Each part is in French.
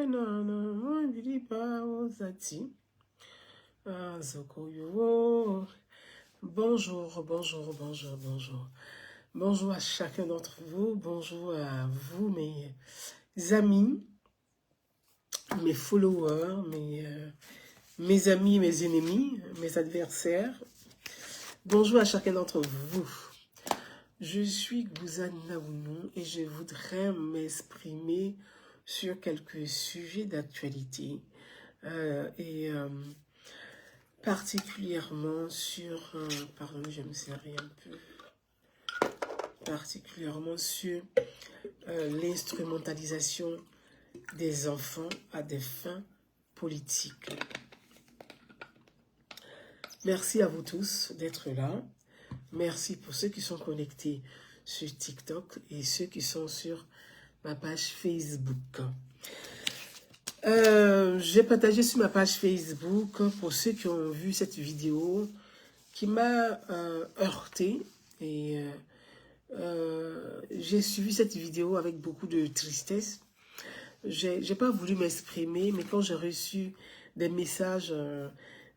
Bonjour, bonjour, bonjour, bonjour. Bonjour à chacun d'entre vous. Bonjour à vous, mes amis, mes followers, mes amis, mes ennemis, mes adversaires. Bonjour à chacun d'entre vous. Je suis Gouzane Naounou et je voudrais m'exprimer sur quelques sujets d'actualité particulièrement sur, pardon, je me servis un peu, particulièrement sur l'instrumentalisation des enfants à des fins politiques. Merci à vous tous d'être là. Merci pour ceux qui sont connectés sur TikTok et ceux qui sont sur ma page Facebook. J'ai partagé sur ma page Facebook pour ceux qui ont vu cette vidéo qui m'a heurté et j'ai suivi cette vidéo avec beaucoup de tristesse. J'ai pas voulu m'exprimer, mais quand j'ai reçu des messages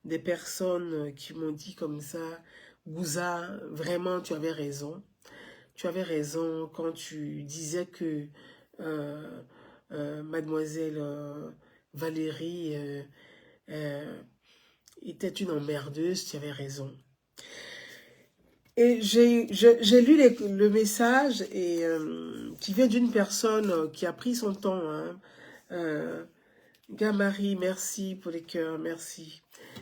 des personnes qui m'ont dit comme ça, Gouza, vraiment tu avais raison. Tu avais raison quand tu disais que mademoiselle Valérie était une emmerdeuse, tu avais raison. Et j'ai lu le message et, qui vient d'une personne qui a pris son temps. Hein. Gamari, merci pour les cœurs, merci.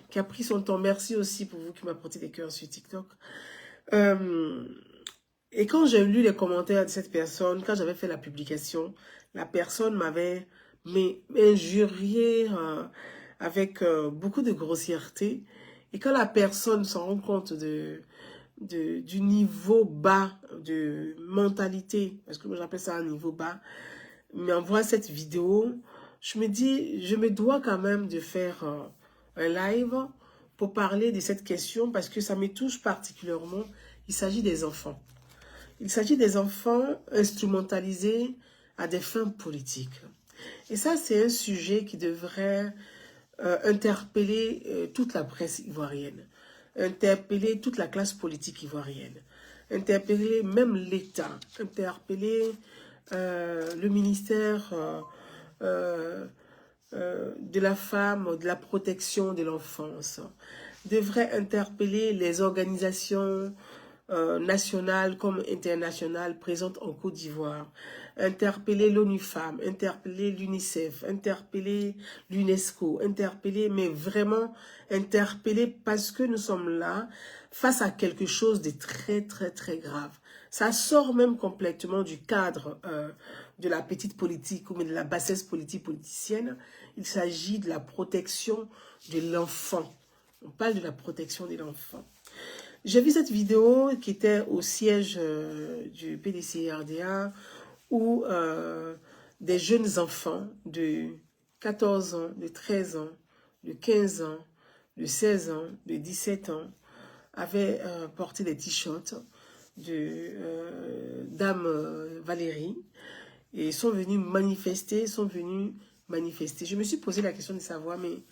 Qui a pris son temps, merci aussi pour vous qui m'apportez des cœurs sur TikTok. Et quand j'ai lu les commentaires de cette personne, quand j'avais fait la publication, la personne m'avait injurié avec beaucoup de grossièreté. Et quand la personne s'en rend compte du niveau bas de mentalité, parce que moi j'appelle ça un niveau bas, m'envoie cette vidéo, je me dis, je me dois quand même de faire un live pour parler de cette question parce que ça me touche particulièrement. Il s'agit des enfants. Il s'agit des enfants instrumentalisés à des fins politiques. Et ça, c'est un sujet qui devrait interpeller toute la presse ivoirienne, interpeller toute la classe politique ivoirienne, interpeller même l'État, interpeller le ministère de la femme, de la protection de l'enfance, devrait interpeller les organisations nationales comme internationales présentes en Côte d'Ivoire, interpeller l'ONU Femmes, interpeller l'UNICEF, interpeller l'UNESCO, interpeller, mais vraiment interpeller parce que nous sommes là face à quelque chose de très, très, très grave. Ça sort même complètement du cadre de la petite politique ou de la bassesse politicienne. Il s'agit de la protection de l'enfant. On parle de la protection de l'enfant. J'ai vu cette vidéo qui était au siège du PDC-RDA où des jeunes enfants de 14 ans, de 13 ans, de 15 ans, de 16 ans, de 17 ans avaient porté des t-shirts de Dame Valérie et sont venus manifester, Je me suis posé la question de savoir, mais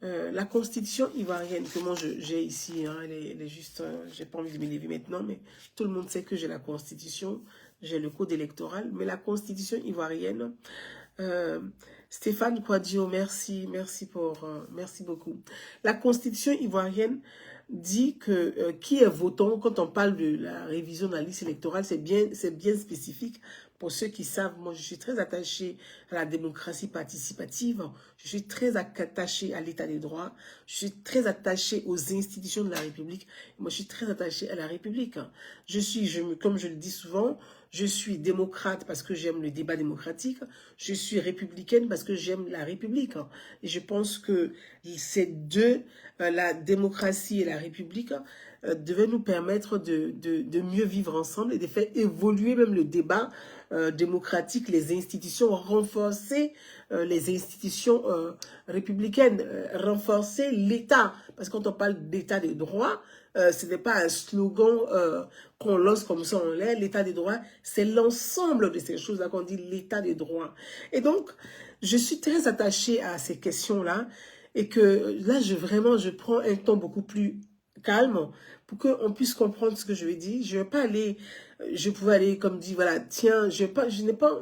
la constitution ivoirienne que moi j'ai ici, hein, elle est juste, j'ai pas envie de me lever maintenant, mais tout le monde sait que j'ai la constitution, j'ai le code électoral, mais la constitution ivoirienne, Stéphane Quadio, merci beaucoup. La constitution ivoirienne dit que qui est votant, quand on parle de la révision de la liste électorale, c'est bien spécifique. Pour ceux qui savent, moi je suis très attachée à la démocratie participative, je suis très attachée à l'état des droits, je suis très attachée aux institutions de la République, moi je suis très attachée à la République. Comme je le dis souvent, je suis démocrate parce que j'aime le débat démocratique, je suis républicaine parce que j'aime la République. Et je pense que ces deux, la démocratie et la République, devaient nous permettre de mieux vivre ensemble et de faire évoluer même le débat démocratique, les institutions, renforcer les institutions républicaines, renforcer l'État. Parce que quand on parle d'État de droit, ce n'est pas un slogan qu'on lance comme ça en l'air. L'État de droit, c'est l'ensemble de ces choses-là qu'on dit l'État de droit. Et donc, je suis très attachée à ces questions-là et que là, je prends un temps beaucoup plus calme pour qu'on puisse comprendre ce que je vais dire. Je vais pas aller, je pouvais aller comme dit, voilà, tiens, je n'ai pas,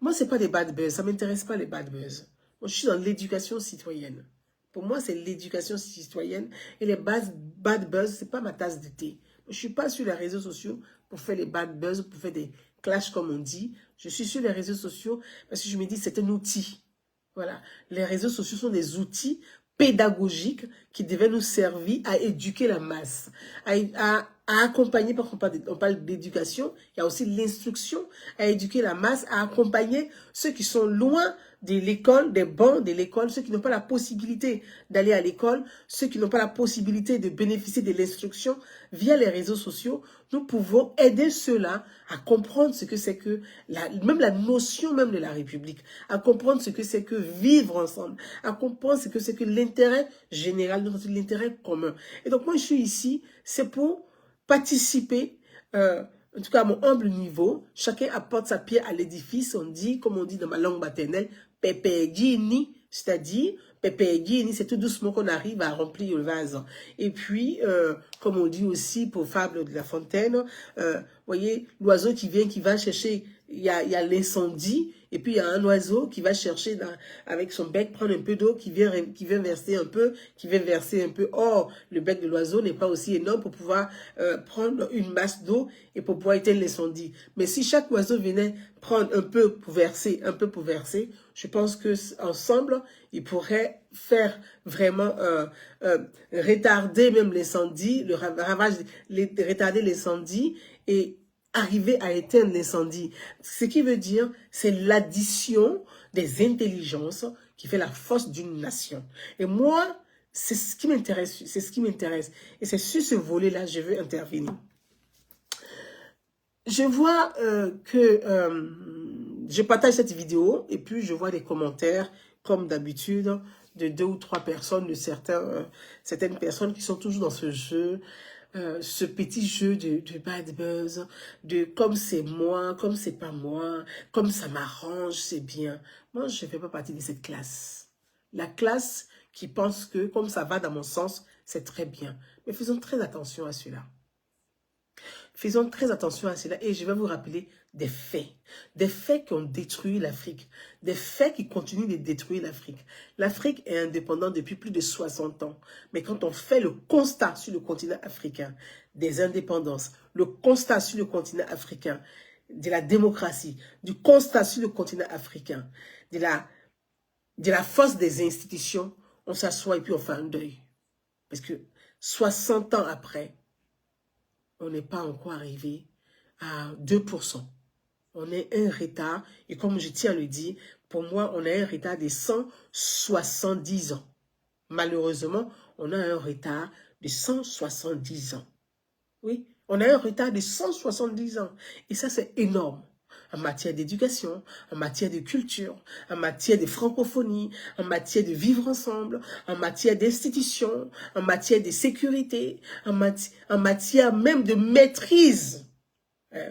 moi, c'est pas des bad buzz, ça m'intéresse pas les bad buzz. Moi, je suis dans l'éducation citoyenne. Pour moi, c'est l'éducation citoyenne et les bad buzz, c'est pas ma tasse de thé. Je suis pas sur les réseaux sociaux pour faire les bad buzz, pour faire des clashs comme on dit. Je suis sur les réseaux sociaux parce que je me dis c'est un outil. Voilà, les réseaux sociaux sont des outils pédagogiques qui devaient nous servir à éduquer la masse, à accompagner, parce qu'on parle d'éducation, il y a aussi l'instruction, à éduquer la masse, à accompagner ceux qui sont loin de l'école, des bancs de l'école, ceux qui n'ont pas la possibilité d'aller à l'école, ceux qui n'ont pas la possibilité de bénéficier de l'instruction via les réseaux sociaux. Nous pouvons aider ceux-là à comprendre ce que c'est que, même la notion même de la République, à comprendre ce que c'est que vivre ensemble, à comprendre ce que c'est que l'intérêt général, l'intérêt commun. Et donc moi je suis ici, c'est pour participer, en tout cas à mon humble niveau, chacun apporte sa pierre à l'édifice, on dit, comme on dit dans ma langue maternelle, Pepe Gini, c'est-à-dire, Pepe Gini, c'est tout doucement qu'on arrive à remplir le vase. Et puis, comme on dit aussi pour Fable de La Fontaine, voyez, l'oiseau qui vient, qui va chercher, il y a l'incendie, et puis il y a un oiseau qui va chercher avec son bec, prendre un peu d'eau, qui vient verser un peu, Or, le bec de l'oiseau n'est pas aussi énorme pour pouvoir prendre une masse d'eau et pour pouvoir éteindre l'incendie. Mais si chaque oiseau venait prendre un peu pour verser, je pense que ensemble, ils pourraient faire vraiment retarder même l'incendie, le ravage, retarder l'incendie et arriver à éteindre l'incendie. Ce qui veut dire, c'est l'addition des intelligences qui fait la force d'une nation. Et moi, c'est ce qui m'intéresse, Et c'est sur ce volet-là que je veux intervenir. Je vois je partage cette vidéo et puis je vois des commentaires, comme d'habitude, de 2 ou 3 personnes, de certaines personnes qui sont toujours dans ce jeu, ce petit jeu de bad buzz, de comme c'est moi, comme c'est pas moi, comme ça m'arrange, c'est bien. Moi, je ne fais pas partie de cette classe. La classe qui pense que comme ça va dans mon sens, c'est très bien. Mais faisons très attention à cela. Faisons très attention à cela et je vais vous rappeler des faits qui ont détruit l'Afrique, des faits qui continuent de détruire l'Afrique. L'Afrique est indépendante depuis plus de 60 ans, mais quand on fait le constat sur le continent africain des indépendances, le constat sur le continent africain de la démocratie, du constat sur le continent africain de la force des institutions, on s'assoit et puis on fait un deuil. Parce que 60 ans après, on n'est pas encore arrivé à 2%. On est un retard, et comme je tiens à le dire, pour moi, on a un retard de 170 ans. Malheureusement, on a un retard de 170 ans. Oui, on a un retard de 170 ans. Et ça, c'est énorme. En matière d'éducation, en matière de culture, en matière de francophonie, en matière de vivre ensemble, en matière d'institutions, en matière de sécurité, en matière même de maîtrise,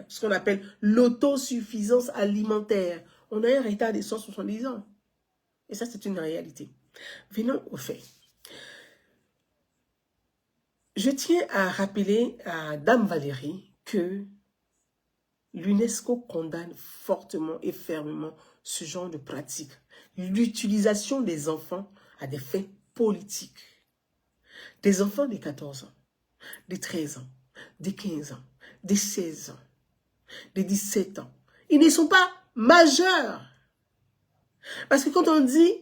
ce qu'on appelle l'autosuffisance alimentaire. On a un retard de 170 ans. Et ça, c'est une réalité. Venons au fait. Je tiens à rappeler à Dame Valérie que l'UNESCO condamne fortement et fermement ce genre de pratique. L'utilisation des enfants à des fins politiques. Des enfants de 14 ans, de 13 ans, de 15 ans, de 16 ans, de 17 ans. Ils ne sont pas majeurs. Parce que quand on dit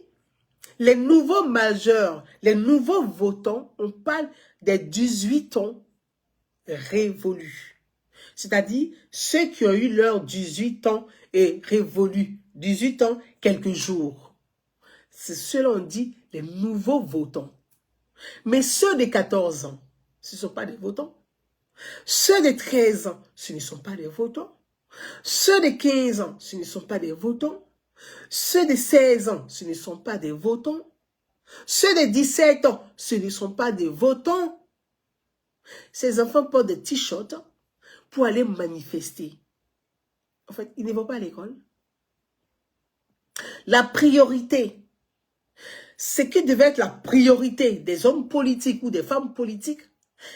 les nouveaux majeurs, les nouveaux votants, on parle des 18 ans révolus. C'est-à-dire ceux qui ont eu leurs 18 ans et révolus. 18 ans, quelques jours. C'est ceux-là, on dit les nouveaux votants. Mais ceux de 14 ans, ce ne sont pas des votants. Ceux de 13 ans, ce ne sont pas des votants. Ceux de 15 ans, ce ne sont pas des votants. Ceux de 16 ans, ce ne sont pas des votants. Ceux de 17 ans, ce ne sont pas des votants. Ces enfants portent des t-shirts pour aller manifester. En fait, ils ne vont pas à l'école. La priorité, ce qui devait être la priorité des hommes politiques ou des femmes politiques,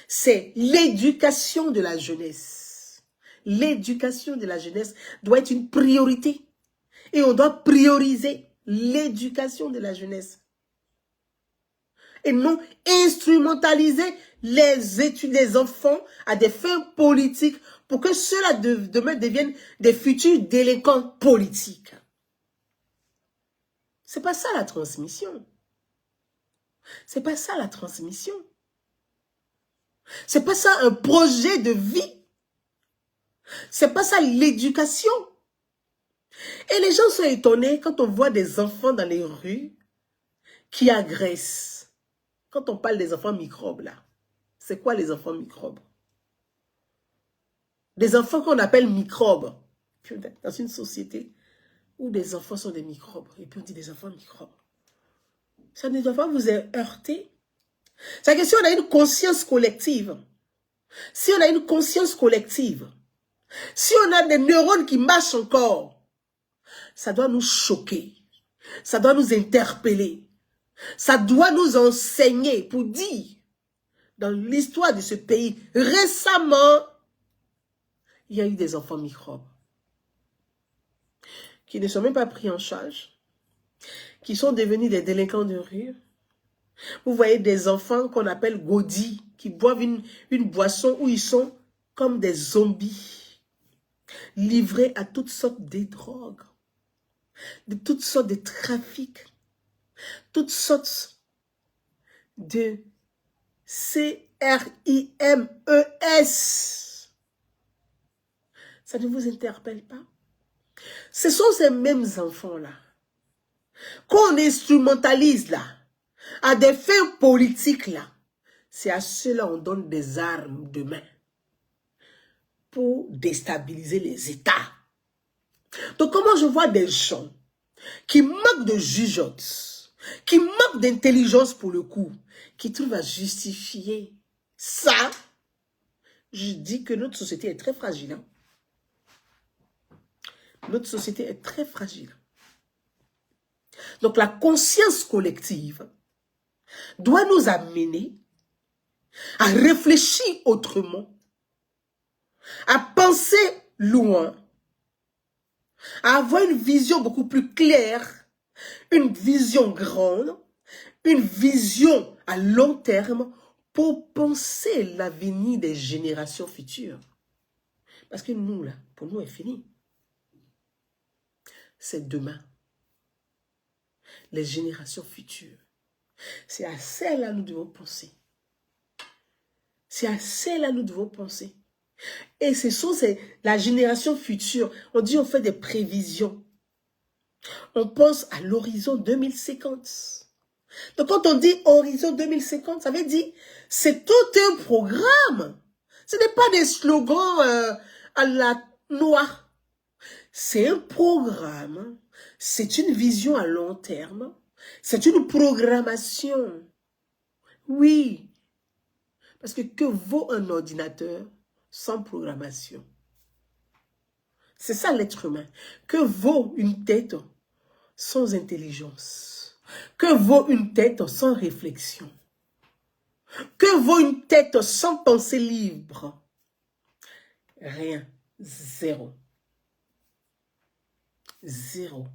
c'est l'éducation de la jeunesse. L'éducation de la jeunesse doit être une priorité. Et on doit prioriser l'éducation de la jeunesse. Et non instrumentaliser les études des enfants à des fins politiques pour que ceux-là demain deviennent des futurs délinquants politiques. C'est pas ça la transmission. C'est pas ça la transmission. C'est pas ça un projet de vie. C'est pas ça l'éducation. Et les gens sont étonnés quand on voit des enfants dans les rues qui agressent. Quand on parle des enfants microbes là, c'est quoi les enfants microbes? Des enfants qu'on appelle microbes. Dans une société où des enfants sont des microbes, et puis on dit des enfants microbes. Ça ne doit pas vous heurter. C'est que si on a une conscience collective, si on a une conscience collective, si on a des neurones qui marchent encore, ça doit nous choquer, ça doit nous interpeller, ça doit nous enseigner pour dire, dans l'histoire de ce pays, récemment, il y a eu des enfants microbes qui ne sont même pas pris en charge, qui sont devenus des délinquants de rue. Vous voyez des enfants qu'on appelle godis, qui boivent une boisson où ils sont comme des zombies, livrés à toutes sortes de drogues, de toutes sortes de trafics, toutes sortes de CRIMES. Ça ne vous interpelle pas? Ce sont ces mêmes enfants-là qu'on instrumentalise là, à des fins politiques là. C'est à ceux-là qu'on donne des armes demain pour déstabiliser les États. Donc comment je vois des gens qui manquent de jugeote, qui manquent d'intelligence pour le coup, qui trouvent à justifier ça, je dis que notre société est très fragile. Hein? Notre société est très fragile. Donc la conscience collective doit nous amener à réfléchir autrement, à penser loin, à avoir une vision beaucoup plus claire, une vision grande, une vision à long terme pour penser l'avenir des générations futures. Parce que nous, là, pour nous, est fini. C'est demain. Les générations futures. C'est à celles-là que nous devons penser. C'est à celles-là que nous devons penser. Et ce sont la génération future. On dit on fait des prévisions. On pense à l'horizon 2050. Donc quand on dit horizon 2050, ça veut dire c'est tout un programme. Ce n'est pas des slogans à la noix. C'est un programme. C'est une vision à long terme. C'est une programmation. Oui. Parce que vaut un ordinateur sans programmation? C'est ça l'être humain. Que vaut une tête sans intelligence? Que vaut une tête sans réflexion? Que vaut une tête sans pensée libre? Rien. Zéro. Zéro.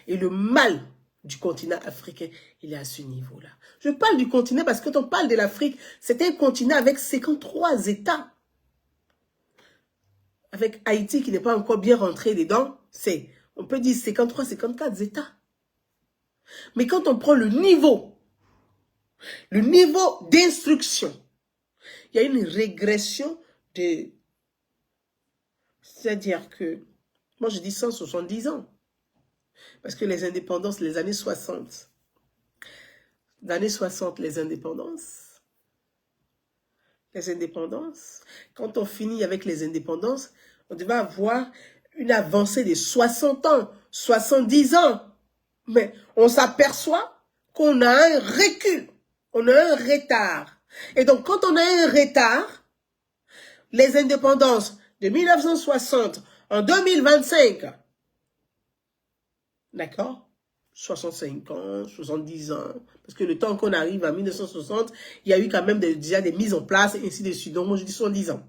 Et le mal du continent africain, il est à ce niveau-là. Je parle du continent parce que quand on parle de l'Afrique, c'est un continent avec 53 États. Avec Haïti qui n'est pas encore bien rentré dedans, on peut dire 53, 54 États. Mais quand on prend le niveau d'instruction, il y a une régression de... C'est-à-dire que, moi je dis 170 ans. Parce que les indépendances, les années 60. L'année 60, les indépendances. Quand on finit avec les indépendances, on devait avoir une avancée de 60 ans 70 ans. Mais on s'aperçoit qu'on a un recul, on a un retard. Et donc, quand on a un retard, les indépendances de 1960 en 2025, d'accord? 65 ans, 70 ans, parce que le temps qu'on arrive à 1960, il y a eu quand même déjà des mises en place, et ainsi de suite. Donc, moi, je dis 70 ans.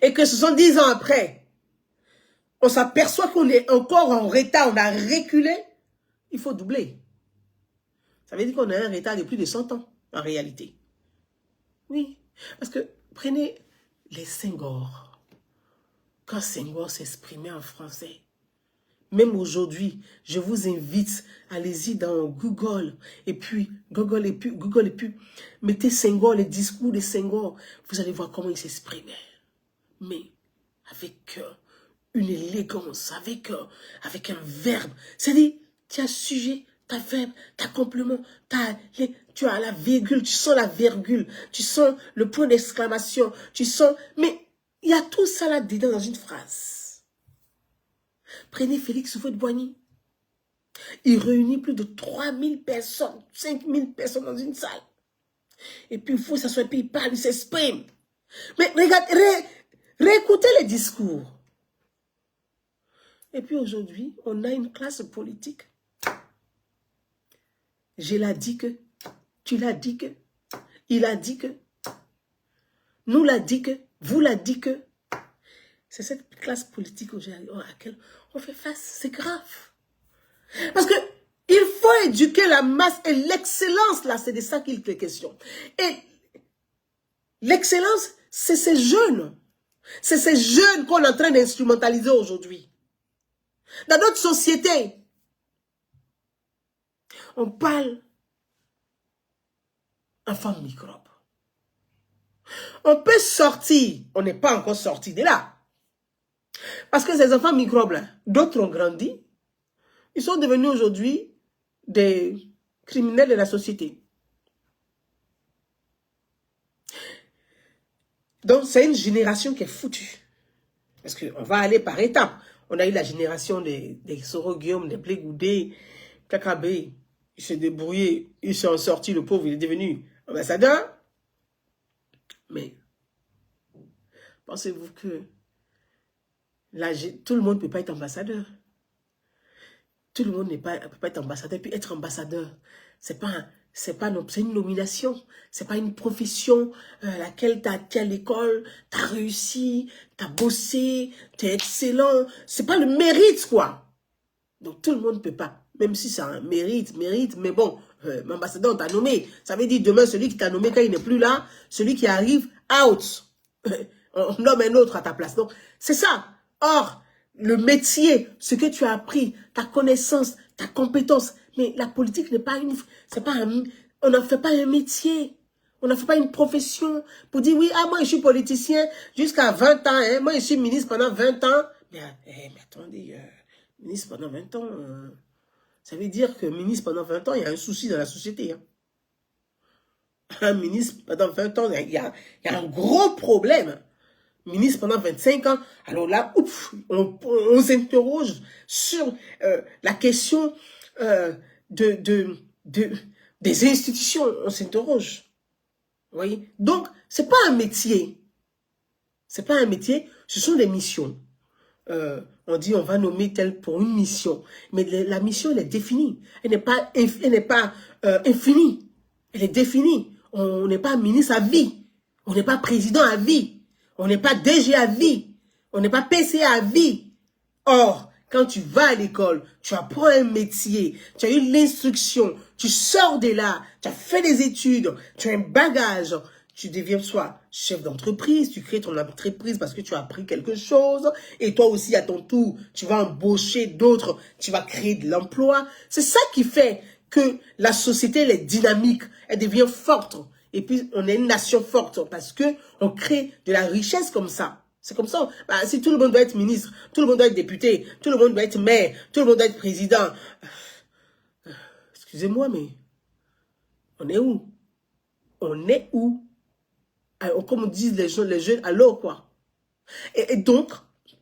Et que 70 ans après, on s'aperçoit qu'on est encore en retard, on a reculé, il faut doubler. Ça veut dire qu'on a un retard de plus de 100 ans, en réalité. Oui, parce que prenez les Senghor. Quand Senghor s'exprimait en français, même aujourd'hui, je vous invite, allez-y dans Google, et puis, mettez Senghor, les discours de Senghor, vous allez voir comment il s'exprimait. Mais avec une élégance, avec un verbe. C'est-à-dire, tu as sujet, tu as verbe, tu as complément, tu as la virgule, tu sens la virgule, tu sens le point d'exclamation, tu sens... Mais il y a tout ça là-dedans dans une phrase. Prenez Félix Houphouët-Boigny. Il réunit plus de 3000 personnes, 5000 personnes dans une salle. Et puis il faut s'asseoir, puis il parle, il s'exprime. Mais regarde, réécoutez les discours. Et puis aujourd'hui, on a une classe politique. Je l'ai dit que, tu l'as dit que, il a dit que, nous l'a dit que, vous l'a dit que. C'est cette classe politique à laquelle on fait face. C'est grave. Parce que il faut éduquer la masse et l'excellence, là, c'est de ça qu'il est question. Et l'excellence, c'est ces jeunes. C'est ces jeunes qu'on est en train d'instrumentaliser aujourd'hui. Dans notre société, on parle enfants microbes. On peut sortir, on n'est pas encore sorti de là. Parce que ces enfants microbes, d'autres ont grandi, ils sont devenus aujourd'hui des criminels de la société. Donc, c'est une génération qui est foutue. Parce qu'on va aller par étapes. On a eu la génération des Soro Guillaume, des Blé Goudé, Kakabé. Il s'est débrouillé, il s'est en sorti, le pauvre, il est devenu ambassadeur. Mais, pensez-vous que là, tout le monde ne peut pas être ambassadeur? Tout le monde peut pas être ambassadeur. Puis être ambassadeur, c'est une nomination. C'est pas une profession à laquelle tu as été à l'école, tu as réussi, tu as bossé, tu es excellent. C'est pas le mérite, quoi. Donc tout le monde ne peut pas. Même si c'est un mérite, mais bon, l'ambassadeur, on t'a nommé. Ça veut dire demain, celui qui t'a nommé, quand il n'est plus là, celui qui arrive, out. On nomme un autre à ta place. Donc, c'est ça. Or, le métier, ce que tu as appris, ta connaissance, ta compétence, mais la politique n'est pas on n'en fait pas un métier. On n'en fait pas une profession pour dire, oui, moi, je suis politicien jusqu'à 20 ans, hein, moi, je suis ministre pendant 20 ans. Mais attendez, ministre pendant 20 ans, ça veut dire que ministre pendant 20 ans, il y a un souci dans la société. Hein. Un ministre pendant 20 ans, il y a un gros problème. Ministre pendant 25 ans, alors là, ouf, on s'interroge sur la question des institutions, on s'interroge. Vous voyez? Donc, c'est pas un métier. C'est pas un métier, ce sont des missions. On dit on va nommer tel pour une mission. Mais la mission, elle est définie. Elle n'est pas infinie. Elle est définie. On n'est pas ministre à vie. On n'est pas président à vie. On n'est pas DG à vie. On n'est pas PCA à vie. Or, quand tu vas à l'école, tu apprends un métier, tu as eu l'instruction, tu sors de là, tu as fait des études, tu as un bagage, tu deviens soit chef d'entreprise, tu crées ton entreprise parce que tu as appris quelque chose, et toi aussi, à ton tour, tu vas embaucher d'autres, tu vas créer de l'emploi. C'est ça qui fait que la société, elle est dynamique, elle devient forte. Et puis, on est une nation forte parce que on crée de la richesse comme ça. C'est comme ça. Bah, si tout le monde doit être ministre, tout le monde doit être député, tout le monde doit être maire, tout le monde doit être président. Excusez-moi, mais on est où? On est où? Alors, comme disent les jeunes, alors quoi? Et donc,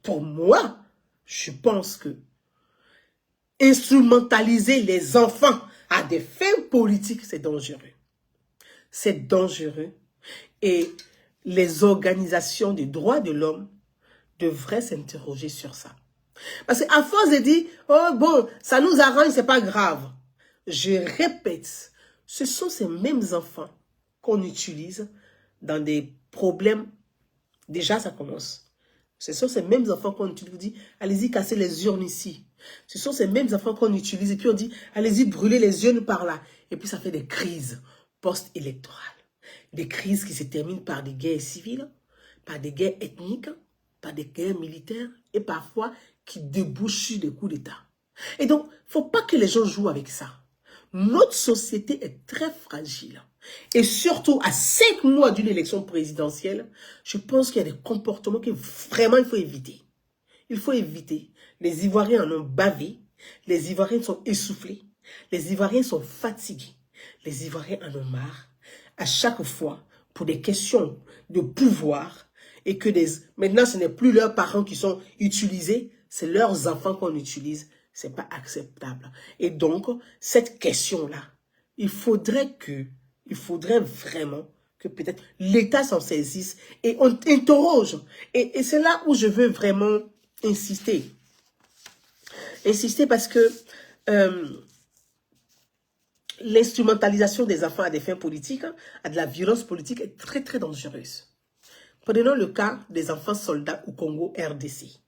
pour moi, je pense que Instrumentaliser les enfants à des fins politiques, c'est dangereux. C'est dangereux. Et les organisations des droits de l'homme devraient s'interroger sur ça. Parce qu'à force de dire, oh bon, ça nous arrange, c'est pas grave. Je répète, ce sont ces mêmes enfants qu'on utilise dans des problèmes. Déjà, ça commence. Ce sont ces mêmes enfants qu'on utilise. On dit, allez-y, cassez les urnes ici. Ce sont ces mêmes enfants qu'on utilise. Et puis on dit, allez-y, brûlez les urnes par là. Et puis ça fait des crises post-électorales. Des crises qui se terminent par des guerres civiles, par des guerres ethniques, par des guerres militaires et parfois qui débouchent sur des coups d'État. Et donc, il ne faut pas que les gens jouent avec ça. Notre société est très fragile. Et surtout, à 5 mois d'une élection présidentielle, je pense qu'il y a des comportements que vraiment il faut éviter. Il faut éviter. Les Ivoiriens en ont bavé. Les Ivoiriens sont essoufflés. Les Ivoiriens sont fatigués. Les Ivoiriens en ont marre. À chaque fois, pour des questions de pouvoir, et que maintenant, ce n'est plus leurs parents qui sont utilisés, c'est leurs enfants qu'on utilise. Ce n'est pas acceptable. Et donc, cette question-là, il faudrait vraiment que peut-être l'État s'en saisisse et on interroge. Et c'est là où je veux vraiment insister. Insister parce que l'instrumentalisation des enfants à des fins politiques, à de la violence politique est très très dangereuse. Prenons le cas des enfants soldats au Congo RDC.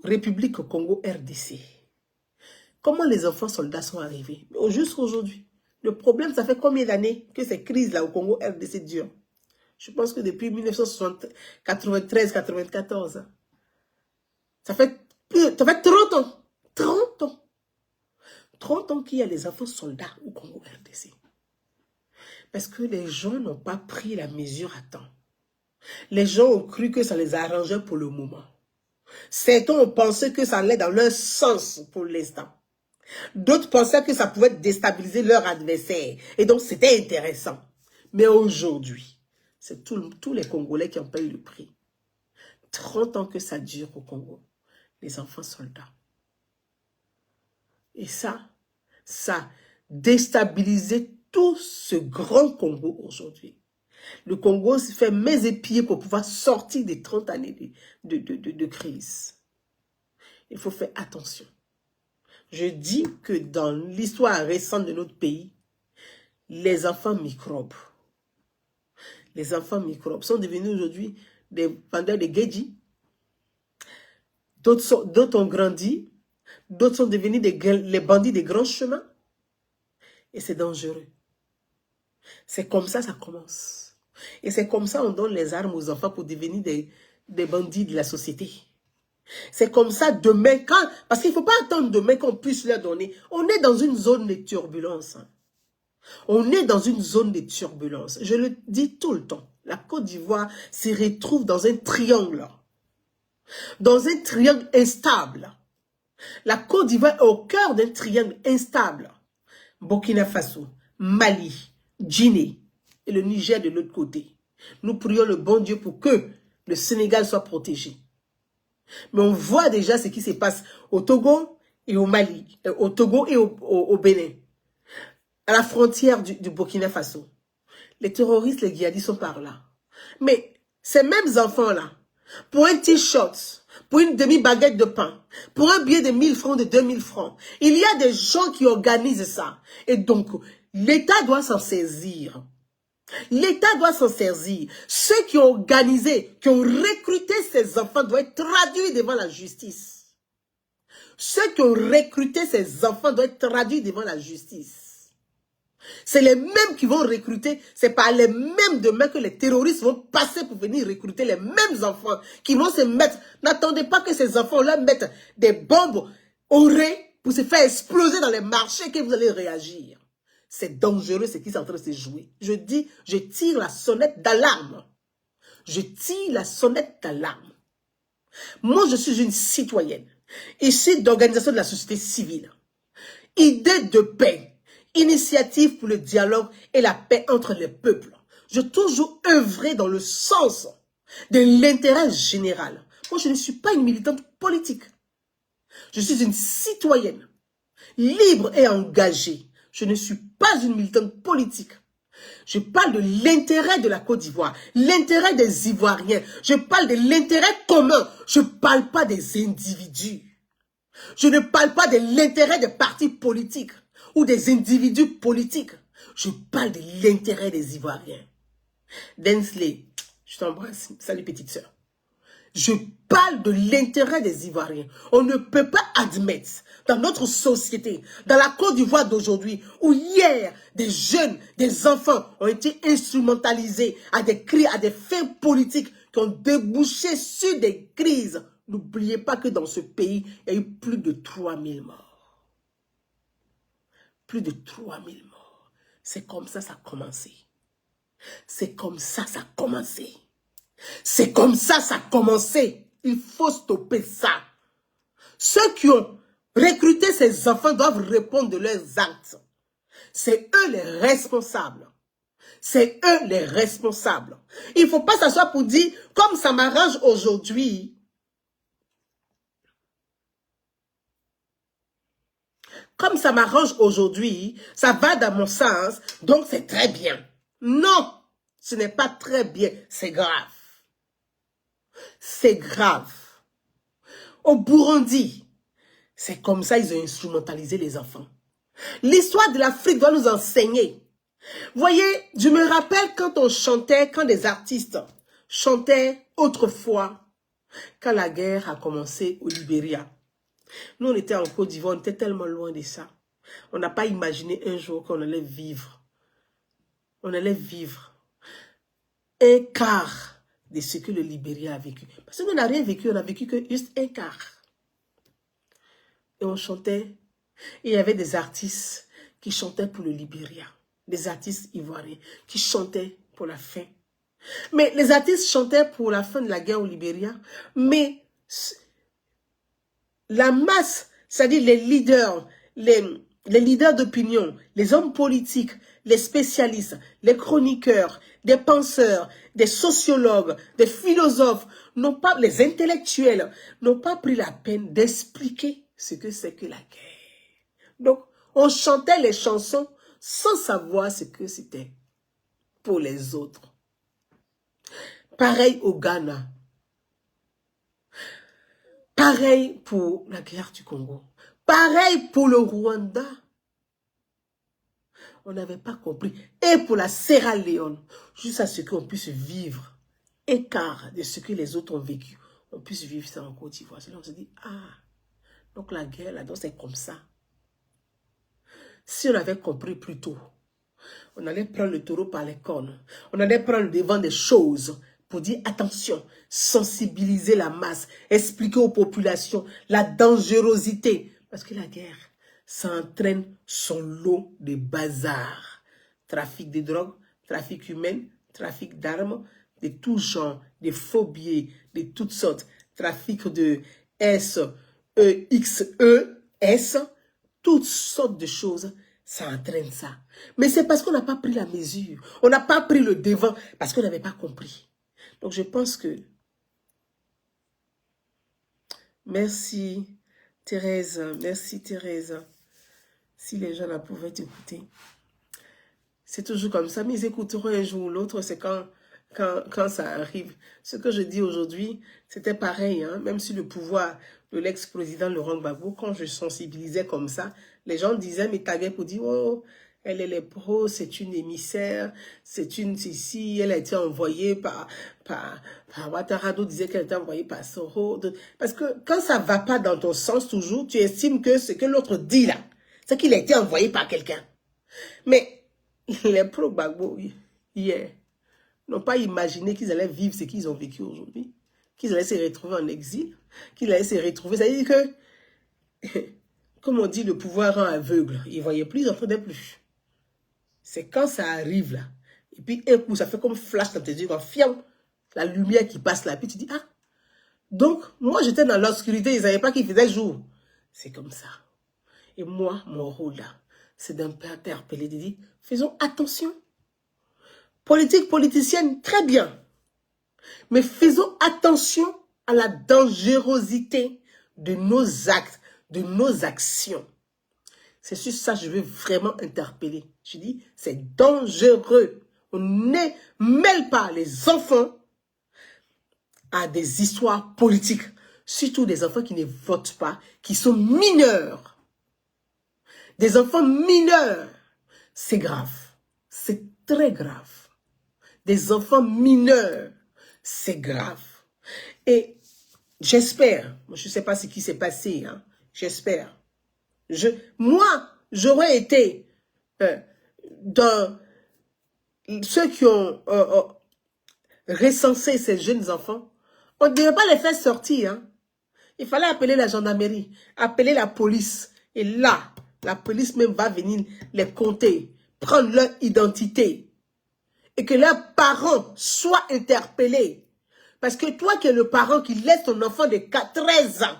République Congo RDC. Comment les enfants soldats sont arrivés? Jusqu'à aujourd'hui. Le problème, ça fait combien d'années que ces crises-là au Congo RDC durent? Je pense que depuis 1993-94. Ça fait 30 ans. 30 ans. 30 ans qu'il y a les enfants soldats au Congo RDC. Parce que les gens n'ont pas pris la mesure à temps. Les gens ont cru que ça les arrangeait pour le moment. Certains ont pensé que ça allait dans leur sens pour l'instant. D'autres pensaient que ça pouvait déstabiliser leur adversaire. Et donc, c'était intéressant. Mais aujourd'hui, c'est tous les Congolais qui en payent le prix. 30 ans que ça dure au Congo. Les enfants soldats. Et ça déstabilisait tout ce grand Congo aujourd'hui. Le Congo se fait mains et pieds pour pouvoir sortir des 30 années de crise. Il faut faire attention. Je dis que dans l'histoire récente de notre pays, les enfants microbes sont devenus aujourd'hui des vendeurs de guedji. D'autres ont grandi. D'autres sont devenus les bandits des grands chemins. Et c'est dangereux. C'est comme ça commence. Et c'est comme ça on donne les armes aux enfants pour devenir des bandits de la société. C'est comme ça demain, parce qu'il ne faut pas attendre demain qu'on puisse leur donner. On est dans une zone de turbulence. On est dans une zone de turbulence. Je le dis tout le temps. La Côte d'Ivoire se retrouve dans un triangle. Dans un triangle instable. La Côte d'Ivoire est au cœur d'un triangle instable. Burkina Faso, Mali, Guinée et le Niger de l'autre côté. Nous prions le bon Dieu pour que le Sénégal soit protégé. Mais on voit déjà ce qui se passe au Togo et au Mali, au Togo et au Bénin, à la frontière du Burkina Faso. Les terroristes, les djihadistes sont par là. Mais ces mêmes enfants-là, pour un t-shirt, pour une demi-baguette de pain, pour un billet de 1000 francs, de 2000 francs, il y a des gens qui organisent ça. Et donc, l'État doit s'en saisir. L'État doit s'en saisir. Ceux qui ont organisé, qui ont recruté ces enfants doivent être traduits devant la justice. Ceux qui ont recruté ces enfants doivent être traduits devant la justice. C'est les mêmes qui vont recruter, c'est par les mêmes demain que les terroristes vont passer pour venir recruter les mêmes enfants qui vont se mettre. N'attendez pas que ces enfants leur mettent des bombes au ré pour se faire exploser dans les marchés que vous allez réagir. C'est dangereux ce qui est en train de se jouer. Je dis, je tire la sonnette d'alarme. Je tire la sonnette d'alarme. Moi, je suis une citoyenne, issue d'organisation de la société civile. Idée de paix, initiative pour le dialogue et la paix entre les peuples. Je toujours œuvré dans le sens de l'intérêt général. Moi, je ne suis pas une militante politique. Je suis une citoyenne, libre et engagée. Je ne suis pas une militante politique. Je parle de l'intérêt de la Côte d'Ivoire, l'intérêt des Ivoiriens. Je parle de l'intérêt commun. Je ne parle pas des individus. Je ne parle pas de l'intérêt des partis politiques ou des individus politiques. Je parle de l'intérêt des Ivoiriens. Densley, je t'embrasse. Salut petite sœur. Je parle de l'intérêt des Ivoiriens. On ne peut pas admettre dans notre société, dans la Côte d'Ivoire d'aujourd'hui, où hier, des jeunes, des enfants ont été instrumentalisés à des cris, à des faits politiques qui ont débouché sur des crises. N'oubliez pas que dans ce pays, il y a eu plus de 3000 morts. Plus de 3000 morts. C'est comme ça a commencé. C'est comme ça a commencé. C'est comme ça a commencé. Il faut stopper ça. Ceux qui ont recruté ces enfants doivent répondre de leurs actes. C'est eux les responsables. C'est eux les responsables. Il ne faut pas s'asseoir pour dire, comme ça m'arrange aujourd'hui. Comme ça m'arrange aujourd'hui, ça va dans mon sens, donc c'est très bien. Non, ce n'est pas très bien, c'est grave. C'est grave. Au Burundi, c'est comme ça ils ont instrumentalisé les enfants. L'histoire de l'Afrique doit nous enseigner. Voyez, je me rappelle quand on chantait, quand des artistes chantaient autrefois, quand la guerre a commencé au Libéria. Nous, on était en Côte d'Ivoire, on était tellement loin de ça. On n'a pas imaginé un jour qu'on allait vivre. On allait vivre un quart de ce que le Libéria a vécu. Parce qu'on n'a rien vécu, on a vécu que juste un quart. Et on chantait. Et il y avait des artistes qui chantaient pour le Libéria. Des artistes ivoiriens qui chantaient pour la fin. Mais les artistes chantaient pour la fin de la guerre au Libéria. Mais la masse, c'est-à-dire les leaders d'opinion, les hommes politiques, les spécialistes, les chroniqueurs, des penseurs, des sociologues, des philosophes, les intellectuels, n'ont pas pris la peine d'expliquer ce que c'est que la guerre. Donc, on chantait les chansons sans savoir ce que c'était pour les autres. Pareil au Ghana. Pareil pour la guerre du Congo. Pareil pour le Rwanda. On n'avait pas compris. Et pour la Sierra Leone, juste à ce qu'on puisse vivre, écart de ce que les autres ont vécu, on puisse vivre ça en Côte d'Ivoire. C'est là on se dit, ah, donc la guerre là-dedans, c'est comme ça. Si on avait compris plus tôt, on allait prendre le taureau par les cornes. On allait prendre le devant des choses pour dire attention, sensibiliser la masse, expliquer aux populations la dangerosité. Parce que la guerre, ça entraîne son lot de bazar. Trafic de drogue, trafic humain, trafic d'armes, de tout genre, de faux billets, de toutes sortes. Trafic de SEXES, toutes sortes de choses. Ça entraîne ça. Mais c'est parce qu'on n'a pas pris la mesure. On n'a pas pris le devant parce qu'on n'avait pas compris. Donc je pense que... Merci Thérèse. Merci Thérèse. Si les gens la pouvaient écouter. C'est toujours comme ça. Mais ils écouteront un jour ou l'autre. C'est quand ça arrive. Ce que je dis aujourd'hui, c'était pareil. Hein? Même si le pouvoir de l'ex-président Laurent Gbagbo, quand je sensibilisais comme ça, les gens disaient, mais taguaient pour dire, oh, elle est pro, c'est une émissaire, c'est une ici, elle a été envoyée par Ouattara, d'autres disaient qu'elle a été envoyée par Soro. Parce que quand ça ne va pas dans ton sens toujours, tu estimes que ce que l'autre dit là, c'est qu'il a été envoyé par quelqu'un. Mais les pro-Gbagbo, hier, n'ont pas imaginé qu'ils allaient vivre ce qu'ils ont vécu aujourd'hui, qu'ils allaient se retrouver en exil, qu'ils allaient se retrouver. C'est-à-dire que, comme on dit, le pouvoir rend aveugle. Ils ne voyaient plus, ils n'entendaient plus. C'est quand ça arrive là. Et puis un coup, ça fait comme flash dans tes yeux, quand fiam, la lumière qui passe là. Puis tu dis, ah, donc moi j'étais dans l'obscurité, ils ne savaient pas qu'il faisait jour. C'est comme ça. Et moi, mon rôle là, c'est d'interpeller, de dire, faisons attention. Politique politicienne, très bien. Mais faisons attention à la dangerosité de nos actes, de nos actions. C'est sur ça que je veux vraiment interpeller. Je dis, c'est dangereux. On ne mêle pas les enfants à des histoires politiques. Surtout des enfants qui ne votent pas, qui sont mineurs. Des enfants mineurs, c'est grave. C'est très grave. Des enfants mineurs, c'est grave. Et j'espère, je ne sais pas ce qui s'est passé, hein, j'espère. Moi, j'aurais été dans ceux qui ont recensé ces jeunes enfants. On ne devait pas les faire sortir. Hein. Il fallait appeler la gendarmerie, appeler la police. Et là, la police même va venir les compter, prendre leur identité. Et que leurs parents soient interpellés. Parce que toi qui es le parent qui laisse ton enfant de 13 ans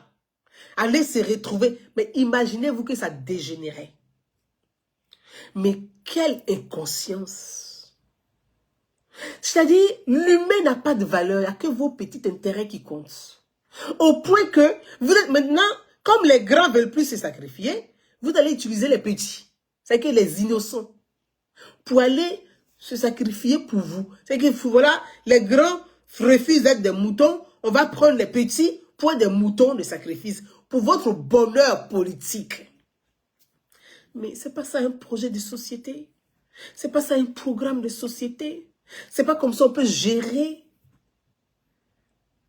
aller se retrouver, mais imaginez-vous que ça dégénérait. Mais quelle inconscience! C'est-à-dire, l'humain n'a pas de valeur, il n'y a que vos petits intérêts qui comptent. Au point que, vous êtes maintenant, comme les grands ne veulent plus se sacrifier, vous allez utiliser les petits, c'est que les innocents, pour aller se sacrifier pour vous. C'est que, voilà, les grands refusent d'être des moutons, on va prendre les petits pour être des moutons de sacrifice, pour votre bonheur politique. Mais c'est pas ça un projet de société. C'est pas ça un programme de société. C'est pas comme ça on peut gérer.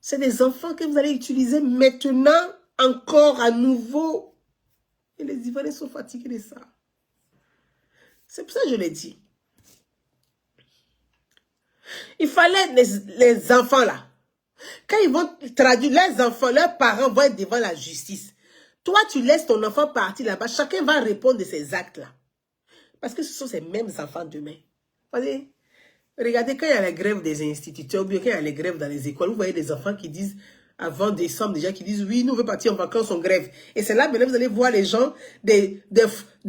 C'est des enfants que vous allez utiliser maintenant, encore à nouveau. Et les Ivoiriens sont fatigués de ça. C'est pour ça que je l'ai dit. Il fallait les enfants là. Quand ils vont traduire, les enfants, leurs parents vont être devant la justice. Toi, tu laisses ton enfant partir là-bas. Chacun va répondre de ces actes-là. Parce que ce sont ces mêmes enfants demain. Voyez, regardez quand il y a la grève des instituteurs, ou bien quand il y a les grèves dans les écoles, vous voyez des enfants qui disent, avant décembre déjà, qui disent, oui, nous veut partir en vacances, en grève. Et c'est là, maintenant, vous allez voir les gens, des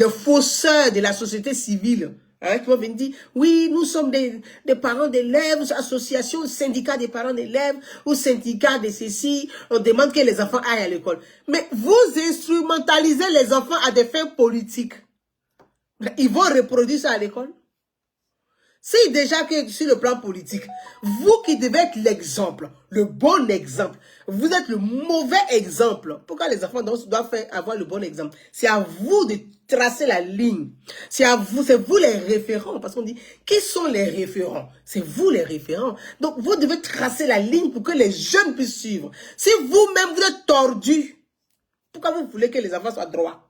fausseurs de la société civile, hein, qui vont venir dire, oui, nous sommes des parents d'élèves, associations, syndicats des parents d'élèves, ou syndicats de ceci, on demande que les enfants aillent à l'école. Mais vous instrumentalisez les enfants à des fins politiques. Ils vont reproduire ça à l'école. Si déjà que sur le plan politique, vous qui devez être l'exemple, le bon exemple, vous êtes le mauvais exemple. Pourquoi les enfants doivent avoir le bon exemple? C'est à vous de tracer la ligne. C'est vous les référents. Parce qu'on dit, qui sont les référents? C'est vous les référents. Donc vous devez tracer la ligne pour que les jeunes puissent suivre. Si vous-même vous êtes tordu, pourquoi vous voulez que les enfants soient droits?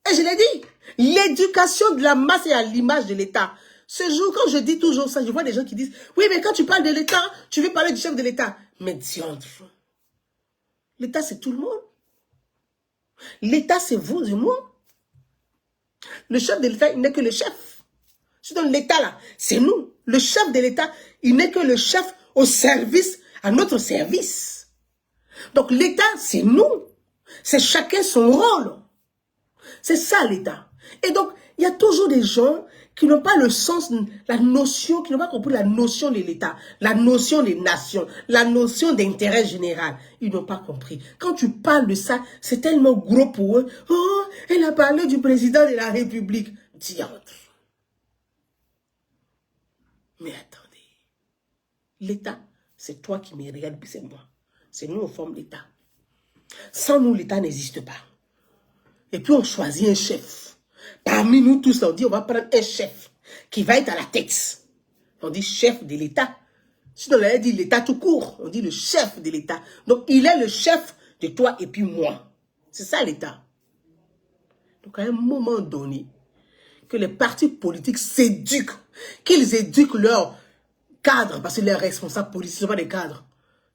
Et je l'ai dit, l'éducation de la masse est à l'image de l'État. Ce jour, quand je dis toujours ça, je vois des gens qui disent, oui, mais quand tu parles de l'État, tu veux parler du chef de l'État. Mais diantre, l'État, c'est tout le monde. L'État, c'est vous et moi. Le chef de l'État, il n'est que le chef. Je donne l'État là, c'est nous. Le chef de l'État, il n'est que le chef au service, à notre service. Donc l'État, c'est nous. C'est chacun son rôle. C'est ça l'État. Et donc, il y a toujours des gens qui n'ont pas le sens, la notion, qui n'ont pas compris la notion de l'État, la notion des nations, la notion d'intérêt général. Ils n'ont pas compris. Quand tu parles de ça, c'est tellement gros pour eux. Oh, elle a parlé du président de la République. Diantre. Mais attendez. L'État, c'est toi qui me regardes, puis c'est moi. C'est nous, on forme l'État. Sans nous, l'État n'existe pas. Et puis on choisit un chef. Parmi nous tous, on dit on va prendre un chef qui va être à la tête. On dit chef de l'État. Sinon on a dit l'État tout court. On dit le chef de l'État. Donc il est le chef de toi et puis moi. C'est ça l'État. Donc à un moment donné, que les partis politiques s'éduquent, qu'ils éduquent leurs cadres, parce que leurs responsables politiques ne sont pas des cadres,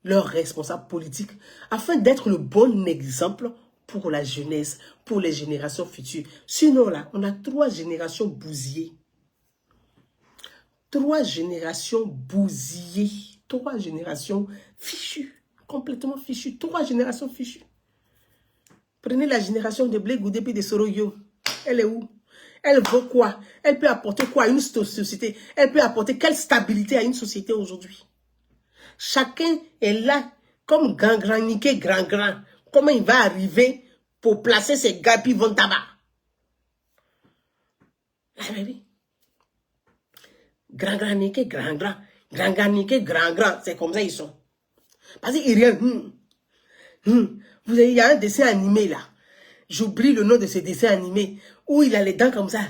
leurs responsables politiques, afin d'être le bon exemple pour la jeunesse, pour les générations futures. Sinon, là, on a 3 générations bousillées. 3 générations bousillées. 3 générations fichues. Complètement fichues. 3 générations fichues. Prenez la génération de Blé Goudé et de Soroyo. Elle est où? Elle vaut quoi? Elle peut apporter quoi à une société? Elle peut apporter quelle stabilité à une société aujourd'hui? Chacun est là comme grand-grand, niqué grand-grand. comment il va arriver pour placer ses gars, puis ils vont tabac. Ah, mais oui. Grand, grand, niqué, grand, grand. Grand, grand, niqué, grand, grand. C'est comme ça ils sont. Parce qu'il y a... Vous avez, il y a un dessin animé là. J'oublie le nom de ce dessin animé. Où il a les dents comme ça.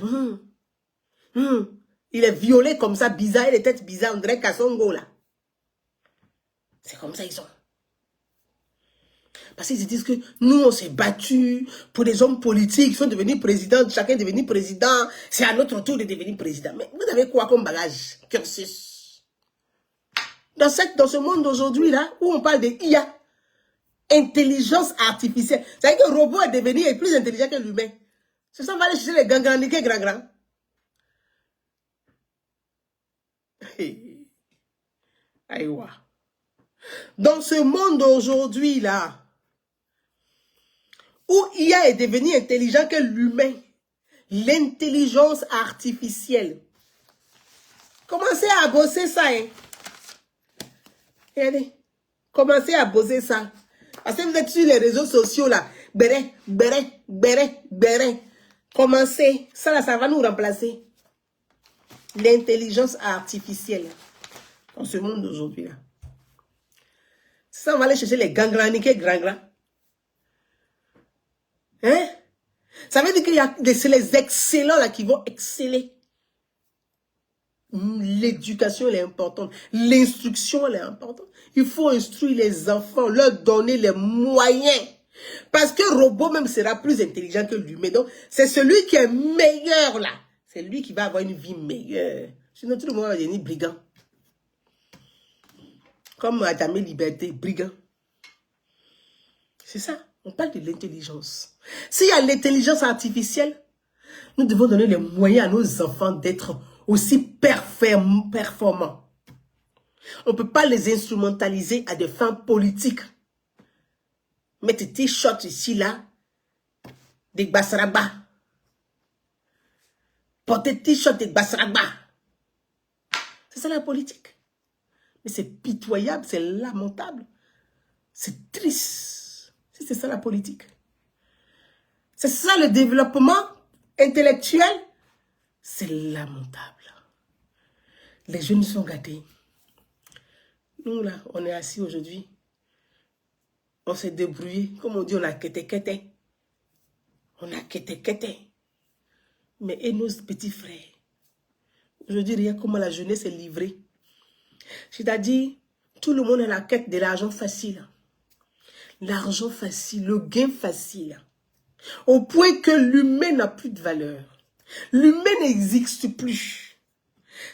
Il est violet comme ça, bizarre. Il a les têtes bizarres. On dirait Kassongo là. C'est comme ça ils sont. Parce qu'ils se disent que nous, on s'est battus pour des hommes politiques qui sont devenus présidents. Chacun est devenu président. C'est à notre tour de devenir président. Mais vous avez quoi comme bagage? Cursus. Dans ce monde d'aujourd'hui là, où on parle de IA, intelligence artificielle. C'est-à-dire que le robot est devenu plus intelligent que l'humain. C'est ça, on va aller chercher les gangraniqués grand-grand. Aïwa. Dans ce monde d'aujourd'hui là, où IA est devenu intelligent que l'humain, l'intelligence artificielle. Commencez à bosser ça, hein. Regardez. Commencez à bosser ça. Parce que vous êtes sur les réseaux sociaux là. Béret. Commencez. Ça là, ça va nous remplacer. L'intelligence artificielle. Dans ce monde d'aujourd'hui là. Ça, on va aller chercher les gangraniqués grand-grand. Hein? Ça veut dire qu'il y a c'est les excellents là qui vont exceller. L'éducation elle est importante. L'instruction elle est importante. Il faut instruire les enfants, leur donner les moyens. Parce que le robot même sera plus intelligent que l'humain. Donc, c'est celui qui est meilleur là. C'est lui qui va avoir une vie meilleure. Sinon, tout le monde va devenir brigand. Comme Adamé Liberté, brigand. C'est ça. On parle de l'intelligence. S'il y a l'intelligence artificielle, nous devons donner les moyens à nos enfants d'être aussi performants. On ne peut pas les instrumentaliser à des fins politiques. Mettre tes shots ici, là, des Bassaraba. Porter tes shots des Bassaraba. C'est ça la politique. Mais c'est pitoyable, c'est lamentable. C'est triste. C'est ça la politique. C'est ça le développement intellectuel. C'est lamentable. Les jeunes sont gâtés. Nous là, on est assis aujourd'hui. On s'est débrouillé. Comme on dit, on a kété-kété. On a kété-kété. Mais et nos petits frères? Aujourd'hui, regarde comment la jeunesse est livrée. C'est-à-dire, tout le monde est à la quête de l'argent facile. L'argent facile, le gain facile. Au point que l'humain n'a plus de valeur. L'humain n'existe plus.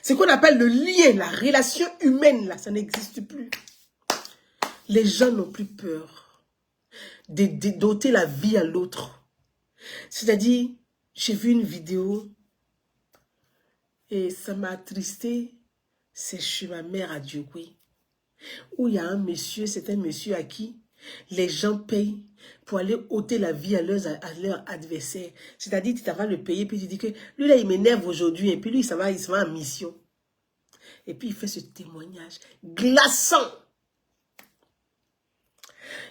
Ce qu'on appelle le lien, la relation humaine, là, ça n'existe plus. Les gens n'ont plus peur de doter la vie à l'autre. C'est-à-dire, j'ai vu une vidéo et ça m'a attristé. C'est chez ma mère à Diogui, où il y a un monsieur, c'est un monsieur à qui les gens payent pour aller ôter la vie à leur adversaire. C'est-à-dire, tu vas le payer, puis tu dis que lui là, il m'énerve aujourd'hui, et puis lui, il s'en va en mission. Et puis, il fait ce témoignage glaçant.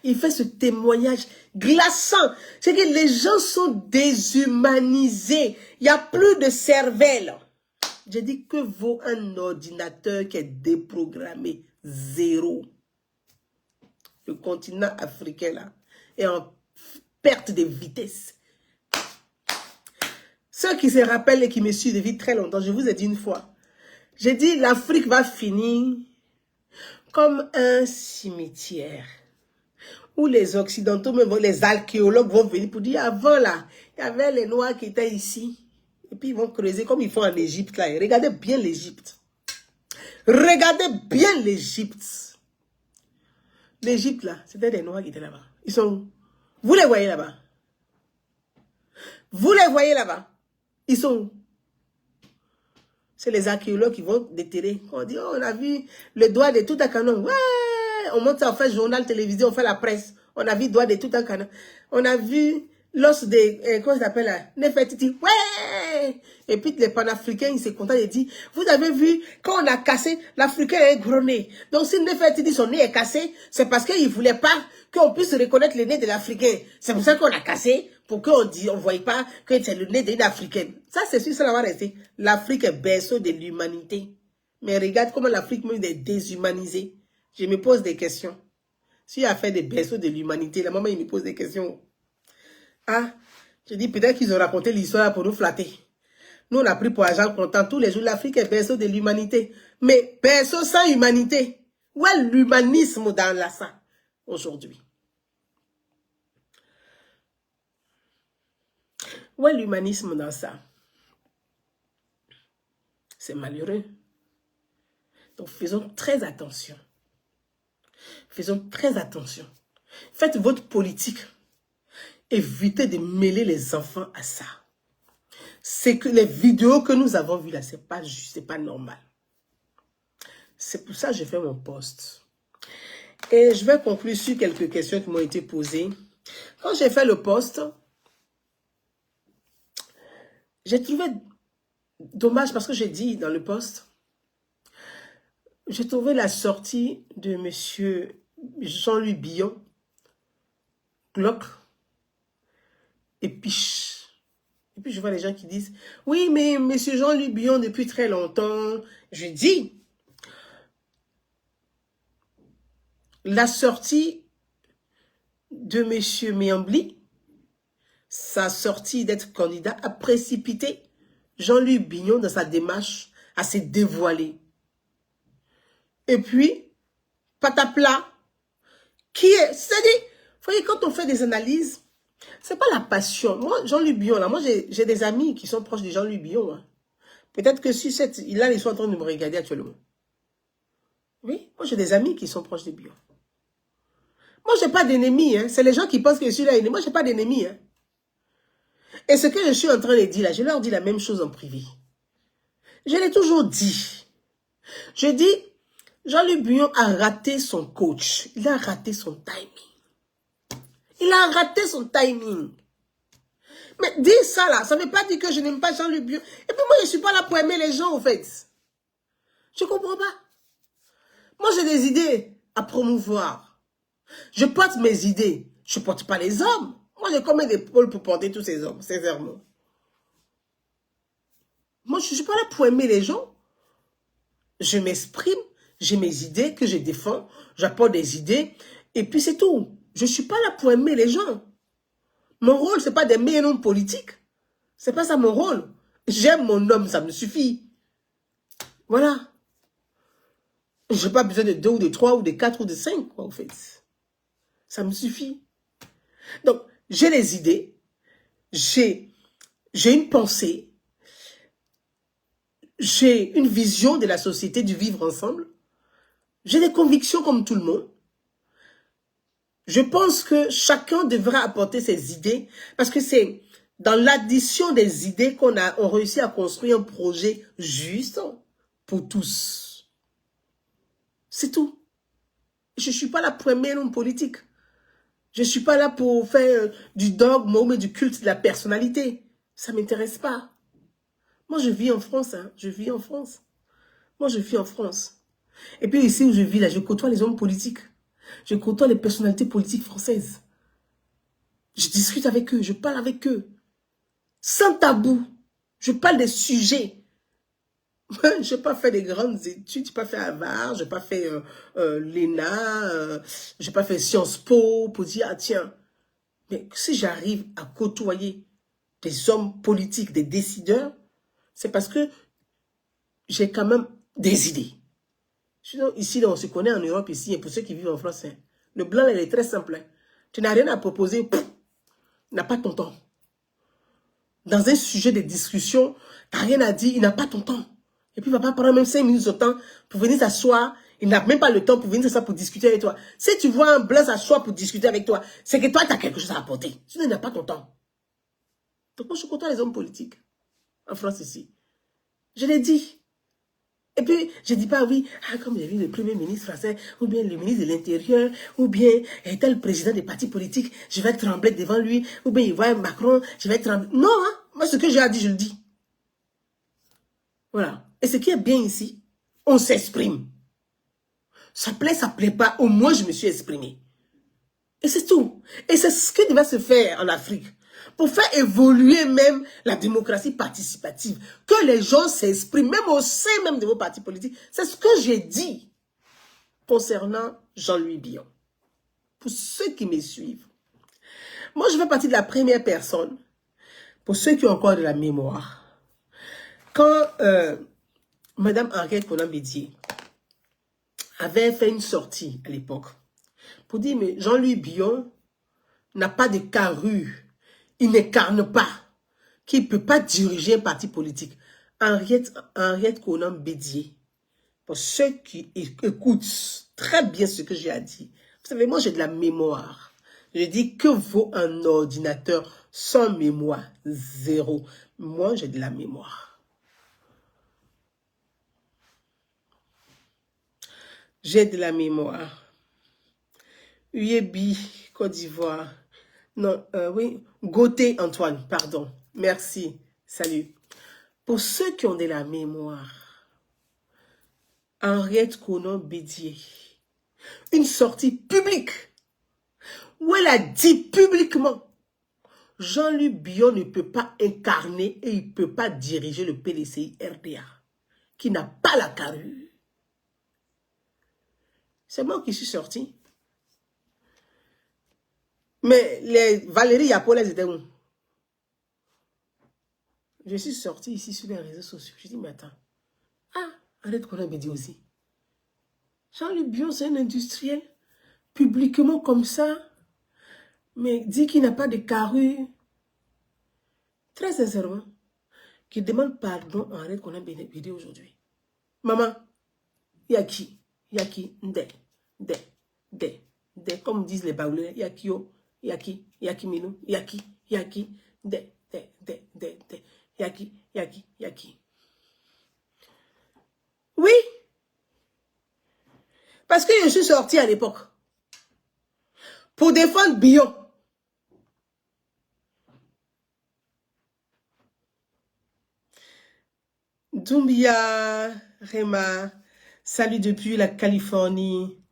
Il fait ce témoignage glaçant. C'est que les gens sont déshumanisés. Il n'y a plus de cervelle. Je dis que vaut un ordinateur qui est déprogrammé. Zéro. Le continent africain là est en perte de vitesse. Ceux qui se rappellent et qui me suivent depuis très longtemps, je vous ai dit une fois, j'ai dit l'Afrique va finir comme un cimetière où les Occidentaux, même les archéologues vont venir pour dire avant là, il y avait les Noirs qui étaient ici. Et puis ils vont creuser comme ils font en Égypte là. Et regardez bien l'Égypte. Regardez bien l'Égypte. L'Égypte là, c'était des Noirs qui étaient là-bas. Ils sont où? Vous les voyez là-bas? Vous les voyez là-bas? Ils sont où? C'est les archéologues qui vont déterrer. On dit, oh, on a vu le doigt de Toutankhamon. Ouais, on monte ça, on fait journal télévisé, on fait la presse. On a vu le doigt de Toutankhamon. On a vu l'os de, comment ça s'appelle là? Nefertiti. Ouais, ouais. Et puis les panafricains, ils se contentent et disent, vous avez vu, quand on a cassé, l'Africain a un gros nez. Donc si Nefertiti, son nez est cassé, c'est parce qu'il ne voulait pas qu'on puisse reconnaître le nez de l'Africain. C'est pour ça qu'on a cassé, pour qu'on ne voie pas que c'est le nez d'une Africaine. Ça, c'est sûr, ça va rester. L'Afrique est berceau de l'humanité. Mais regarde comment l'Afrique même est déshumanisée. Je me pose des questions. Si a fait des berceaux de l'humanité, la maman, il me pose des questions. Ah, je dis peut-être qu'ils ont raconté l'histoire pour nous flatter. Nous, on a pris pour argent comptant tous les jours. L'Afrique est berceau de l'humanité. Mais berceau sans humanité. Où est l'humanisme dans la ça aujourd'hui? Où est l'humanisme dans ça? C'est malheureux. Donc, faisons très attention. Faisons très attention. Faites votre politique. Évitez de mêler les enfants à ça. C'est que les vidéos que nous avons vues là, c'est pas juste, c'est pas normal. C'est pour ça que j'ai fait mon post. Et je vais conclure sur quelques questions qui m'ont été posées. Quand j'ai fait le post, j'ai trouvé dommage parce que j'ai dit dans le post, j'ai trouvé la sortie de M. Jean-Louis Billon, Glock, et Piche. Et puis je vois les gens qui disent, oui, mais M. Jean-Louis Billon depuis très longtemps. Je dis, la sortie de M. Miambli, sa sortie d'être candidat a précipité Jean-Louis Billon dans sa démarche à se dévoiler. Et puis, patapla, qui est, c'est-à-dire, vous voyez, quand on fait des analyses, c'est pas la passion. Moi, Jean-Louis Billon, là, moi, j'ai des amis qui sont proches de Jean-Louis Billon. Hein. Peut-être que si là, ils sont en train de me regarder actuellement. Oui, moi, j'ai des amis qui sont proches de Billon. Moi, j'ai pas d'ennemis. Hein. C'est les gens qui pensent que je suis là. Moi, j'ai pas d'ennemis. Hein. Et ce que je suis en train de dire là, je leur dis la même chose en privé. Je l'ai toujours dit. Je dis, Jean-Louis Billon a raté son coach. Il a raté son timing. Il a raté son timing. Mais dire ça là, ça ne veut pas dire que je n'aime pas Jean-Louis Billon. Et puis moi, je ne suis pas là pour aimer les gens, en fait. Je ne comprends pas. Moi, j'ai des idées à promouvoir. Je porte mes idées. Je ne porte pas les hommes. Moi, j'ai combien d'épaules pour porter tous ces hommes, ces sermons. Moi, je ne suis pas là pour aimer les gens. Je m'exprime, j'ai mes idées que je défends, j'apporte des idées, et puis c'est tout. Je ne suis pas là pour aimer les gens. Mon rôle, ce n'est pas d'aimer un homme politique. Ce n'est pas ça mon rôle. J'aime mon homme, ça me suffit. Voilà. Je n'ai pas besoin de 2 ou de 3 ou de 4 ou de 5, quoi, en fait. Ça me suffit. Donc, j'ai les idées, j'ai une pensée, j'ai une vision de la société, du vivre ensemble. J'ai des convictions comme tout le monde. Je pense que chacun devra apporter ses idées parce que c'est dans l'addition des idées qu'on réussit à construire un projet juste pour tous. C'est tout. Je ne suis pas là pour aimer un homme politique. Je ne suis pas là pour faire du dogme ou du culte de la personnalité. Ça ne m'intéresse pas. Moi, je vis en France. Hein. Je vis en France. Moi, je vis en France. Et puis ici où je vis, là, je côtoie les hommes politiques. Je côtoie les personnalités politiques françaises. Je discute avec eux, je parle avec eux. Sans tabou. Je parle des sujets. Je n'ai pas fait des grandes études, je n'ai pas fait Harvard, je n'ai pas fait l'ENA, je n'ai pas fait Sciences Po pour dire, ah tiens, mais si j'arrive à côtoyer des hommes politiques, des décideurs, c'est parce que j'ai quand même des idées. Sinon, ici, là, on se connaît en Europe, ici, et pour ceux qui vivent en France, hein, le blanc, il est très simple. Hein. Tu n'as rien à proposer, il n'a pas ton temps. Dans un sujet de discussion, tu n'as rien à dire, il n'a pas ton temps. Et puis, il ne va pas prendre même 5 minutes de temps pour venir s'asseoir. Il n'a même pas le temps pour venir s'asseoir pour discuter avec toi. Si tu vois un blanc s'asseoir pour discuter avec toi, c'est que toi, tu as quelque chose à apporter. Sinon, il n'a pas ton temps. Donc, moi, je suis content des hommes politiques en France ici. Je l'ai dit. Et puis, je ne dis pas, oui, comme j'ai vu le premier ministre français, ou bien le ministre de l'Intérieur, ou bien tel président des partis politiques, je vais trembler devant lui, ou bien il voit Macron, je vais trembler. Non, hein, moi, ce que j'ai à dire, je le dis. Voilà. Et ce qui est bien ici, on s'exprime. Ça plaît pas, au moins je me suis exprimé. Et c'est tout. Et c'est ce qui devait se faire en Afrique. Pour faire évoluer même la démocratie participative. Que les gens s'expriment, même au sein même de vos partis politiques. C'est ce que j'ai dit concernant Jean-Louis Billon. Pour ceux qui me suivent. Moi, je fais partie de la première personne. Pour ceux qui ont encore de la mémoire. Quand Madame Henriette Konan-Bédié avait fait une sortie à l'époque pour dire, mais Jean-Louis Billon n'a pas de carrure, il n'incarne pas, qu'il ne peut pas diriger un parti politique. Henriette Konan-Bédié, pour ceux qui écoutent très bien ce que j'ai dit, vous savez, moi j'ai de la mémoire. Je dis que vaut un ordinateur sans mémoire? Zéro. Moi j'ai de la mémoire. J'ai de la mémoire. Uyebi, Côte d'Ivoire. Non, oui. Gauthier Antoine, pardon. Merci. Salut. Pour ceux qui ont de la mémoire, Henriette Konan-Bédié, une sortie publique où elle a dit publiquement, Jean-Louis Billon ne peut pas incarner et il ne peut pas diriger le PDCI RDA, qui n'a pas la carrure. C'est moi qui suis sorti. Mais les Valérie Yapo, elles étaient où? Je suis sorti ici sur les réseaux sociaux. Je dis, mais attends. Ah, arrête qu'on a dit aussi. Jean-Louis Billon, c'est un industriel. Publiquement comme ça. Mais dit qu'il n'a pas de carrure. Très sincèrement. Qui demande pardon à arrête qu'on a béni aujourd'hui. Maman, il y a qui? Il y a qui? Comme disent les Baoulés, il y a qui? Il y a qui? Il y a qui Minou? Il y a qui? Il y a qui? Il y a qui? Il y a qui? Il y a qui? Oui. Parce que je suis sortie à l'époque. Pour défendre Billon. Doumbia, Rema, salut depuis la Californie.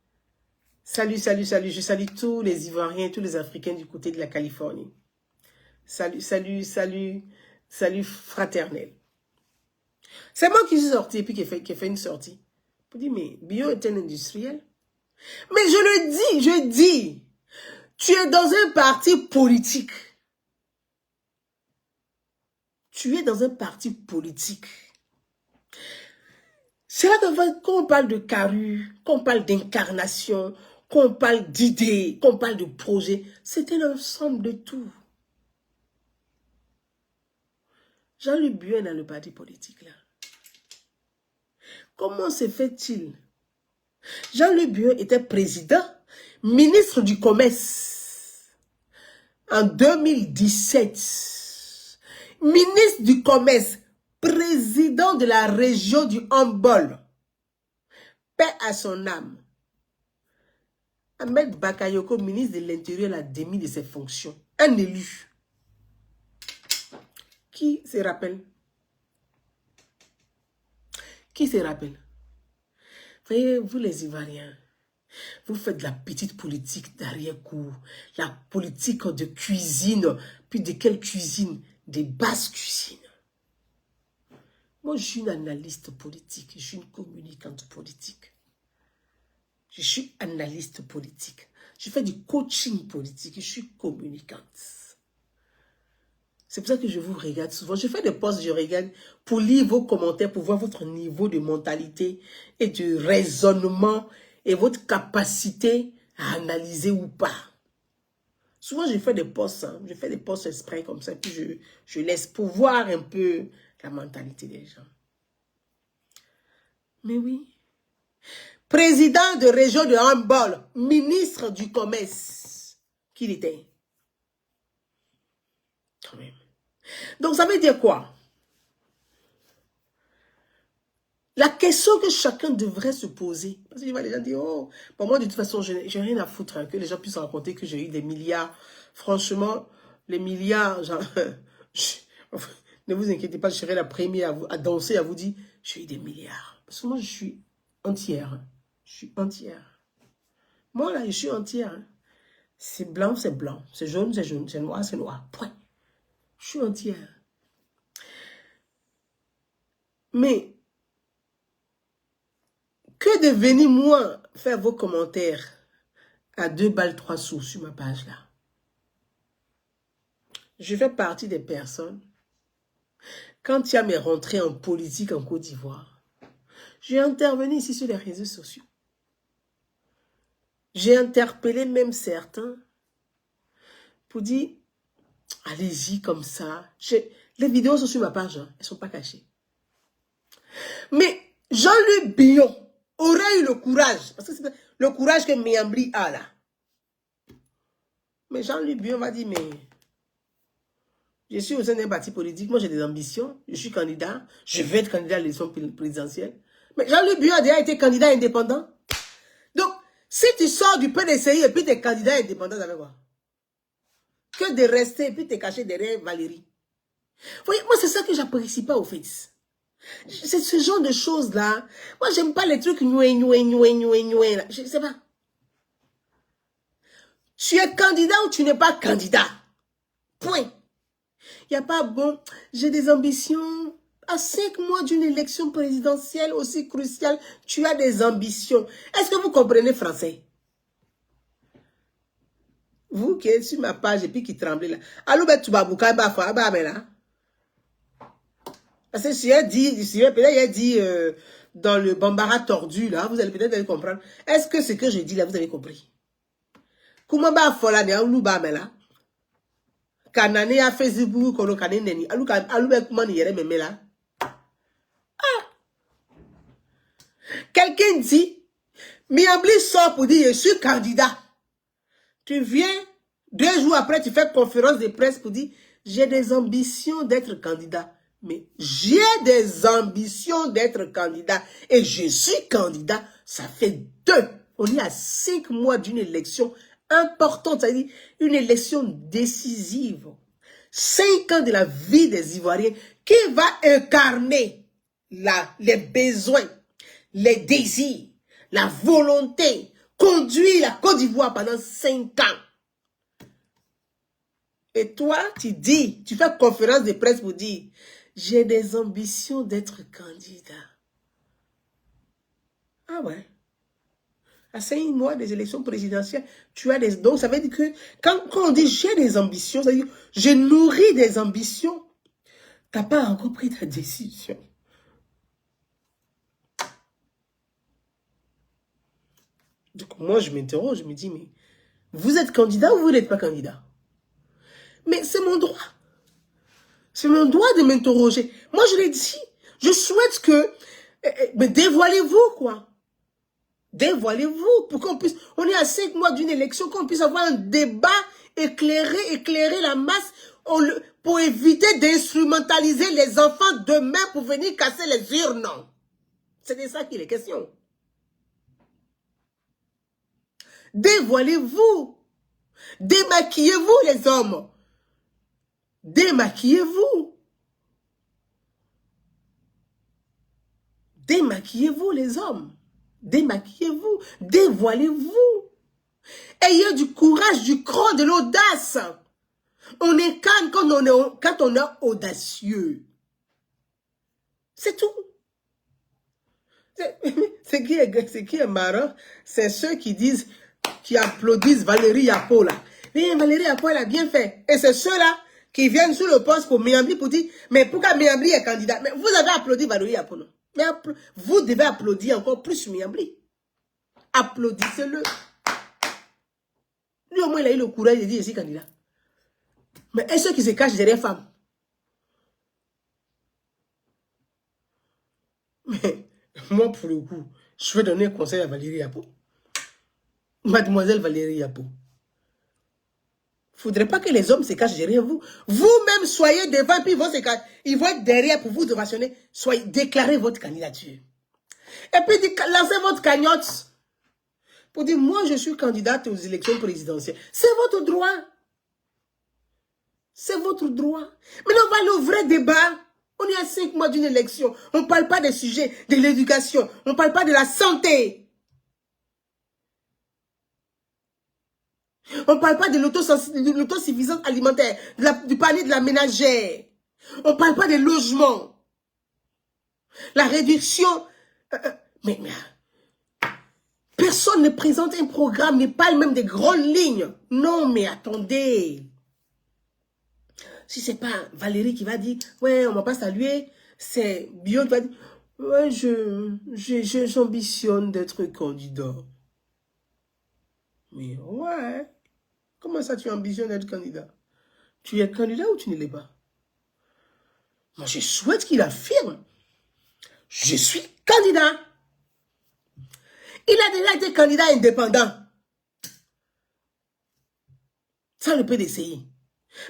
Salut, salut, salut. Je salue tous les Ivoiriens, tous les Africains du côté de la Californie. Salut, salut, salut, salut fraternel. C'est moi qui suis sorti et puis qui ai fait une sortie. Pour dire, mais Billon est un industriel. Mais je dis, tu es dans un parti politique. Tu es dans un parti politique. C'est là qu'on parle de carrure, qu'on parle d'incarnation, qu'on parle d'idées, qu'on parle de projet. C'est un ensemble de tout. Jean-Louis Billon est dans le parti politique là. Comment se fait-il? Jean-Louis Billon était président, ministre du Commerce en 2017. Ministre du Commerce, président de la région du Humboldt. Paix à son âme. Ahmed Bakayoko, ministre de l'Intérieur, a démis de ses fonctions. Un élu. Qui se rappelle? Qui se rappelle? Voyez, vous les Ivoiriens, vous faites de la petite politique d'arrière-cour, la politique de cuisine, puis de quelle cuisine? Des basses cuisines. Moi, je suis une analyste politique, je suis une communicante politique. Je suis analyste politique. Je fais du coaching politique, je suis communicante. C'est pour ça que je vous regarde souvent. Je fais des posts, je regarde pour lire vos commentaires, pour voir votre niveau de mentalité et de raisonnement et votre capacité à analyser ou pas. Souvent, je fais des posts, hein. Je fais des posts exprès comme ça, puis je laisse pour voir un peu la mentalité des gens. Mais oui. Président de région de Humboldt, ministre du Commerce, qu'il était. Quand même. Donc, ça veut dire quoi? La question que chacun devrait se poser. Parce que les gens disent, oh, pour moi, de toute façon, je n'ai rien à foutre, hein, que les gens puissent raconter que j'ai eu des milliards. Franchement, les milliards, genre, Ne vous inquiétez pas, je serai la première à danser, à vous dire, j'ai eu des milliards. Parce que moi, je suis entière. Je suis entière. Moi, là, je suis entière. C'est blanc, c'est blanc. C'est jaune, c'est jaune. C'est noir, c'est noir. Point. Je suis entière. Mais, que de venir, moi, faire vos commentaires à 2 balles 3 sous sur ma page, là. Je fais partie des personnes, quand il y a mes rentrées en politique en Côte d'Ivoire, j'ai intervenu ici sur les réseaux sociaux. J'ai interpellé même certains pour dire, allez-y comme ça. Les vidéos sont sur ma page, hein, elles ne sont pas cachées. Mais Jean-Luc Billon aurait eu le courage, parce que c'est le courage que Miambri a là. Mais Jean-Luc Billon va dire, mais je suis au sein d'un parti politique, moi j'ai des ambitions, je suis candidat, je vais être candidat à l'élection présidentielle. Mais Jean-Luc Billon a déjà été candidat indépendant. Donc, si tu sors du PDCI et puis tu es candidat indépendant, ça fait quoi? Que de rester et puis te cacher derrière Valérie. Vous voyez, moi c'est ça que j'apprécie pas au fait. C'est ce genre de choses-là. Moi j'aime pas les trucs noué, là. Je sais pas. Tu es candidat ou tu n'es pas candidat. Point. Il n'y a pas bon, j'ai des ambitions. À 5 mois d'une élection présidentielle aussi cruciale, tu as des ambitions. Est-ce que vous comprenez français? Vous qui êtes sur ma page et puis qui tremblez là. Allô, ben tu vas boucler, bah, là. Parce que si elle dit, peut-être elle dit dans le bambara tordu là, vous allez peut-être comprendre. Est-ce que ce que je dis là, vous avez compris? Comment bah fola ne aulu ba mela? Kanane a Facebook kono kanene neni. Alu ben comment ni yere meme là? Quelqu'un dit, Miambli sort pour dire je suis candidat. Tu viens 2 jours après, tu fais conférence de presse pour dire j'ai des ambitions d'être candidat. Mais j'ai des ambitions d'être candidat et je suis candidat, ça fait 2. On est à 5 mois d'une élection importante, c'est-à-dire une élection décisive. 5 ans de la vie des Ivoiriens qui va incarner les besoins, les désirs, la volonté, conduire la Côte d'Ivoire pendant 5 ans. Et toi, tu dis, tu fais conférence de presse pour dire, j'ai des ambitions d'être candidat. Ah ouais. À 5 mois des élections présidentielles, tu as des... Donc, ça veut dire que quand on dit j'ai des ambitions, ça veut dire je nourris des ambitions. Tu n'as pas encore pris ta décision. Donc, moi, je m'interroge, je me dis, mais vous êtes candidat ou vous n'êtes pas candidat? Mais c'est mon droit. C'est mon droit de m'interroger. Moi, je l'ai dit. Je souhaite que... Mais dévoilez-vous, quoi. Dévoilez-vous pour qu'on puisse... On est à 5 mois d'une élection, qu'on puisse avoir un débat éclairer la masse pour éviter d'instrumentaliser les enfants demain pour venir casser les urnes. C'est de ça qu'il est question. Dévoilez-vous. Démaquillez-vous, les hommes. Démaquillez-vous. Démaquillez-vous, les hommes. Démaquillez-vous. Dévoilez-vous. Ayez du courage, du cran, de l'audace. On est calme quand on est audacieux. C'est tout. Ce qui est marrant, c'est ceux qui disent, qui applaudissent Valérie Yapo là. Mais Valérie Yapo, elle a bien fait. Et c'est ceux-là qui viennent sur le poste pour Miambli pour dire, mais pourquoi Miambli est candidat? Mais vous avez applaudi Valérie Yapo, non? Mais vous devez applaudir encore plus Miambli. Applaudissez-le. Lui, au moins, il a eu le courage de dire, je suis candidat. Mais est-ce qui se cache derrière femme? Mais moi, pour le coup, je vais donner un conseil à Valérie Yapo. Mademoiselle Valérie Yapo. Il ne faudrait pas que les hommes se cachent derrière vous. Vous-même, soyez devant, puis ils vont être derrière pour vous ovationner. Soyez, déclarez votre candidature. Et puis, lancez votre cagnotte. Pour dire, moi, je suis candidate aux élections présidentielles. C'est votre droit. C'est votre droit. Maintenant, on va aller au vrai débat. On est à 5 mois d'une élection. On ne parle pas des sujets de l'éducation. On ne parle pas de la santé. On ne parle pas de l'autosuffisance alimentaire, du panier de la ménagère. On ne parle pas des logements. La réduction. Mais personne ne présente un programme, ne parle même des grandes lignes. Non, mais attendez. Si ce n'est pas Valérie qui va dire, ouais, on ne va pas saluer, c'est Bio qui va dire, ouais, j'ambitionne d'être candidat. Mais ouais, comment ça tu ambitionnes d'être candidat? Tu es candidat ou tu ne l'es pas? Moi, je souhaite qu'il affirme, je suis candidat. Il a déjà été candidat indépendant. Sans le PDCI.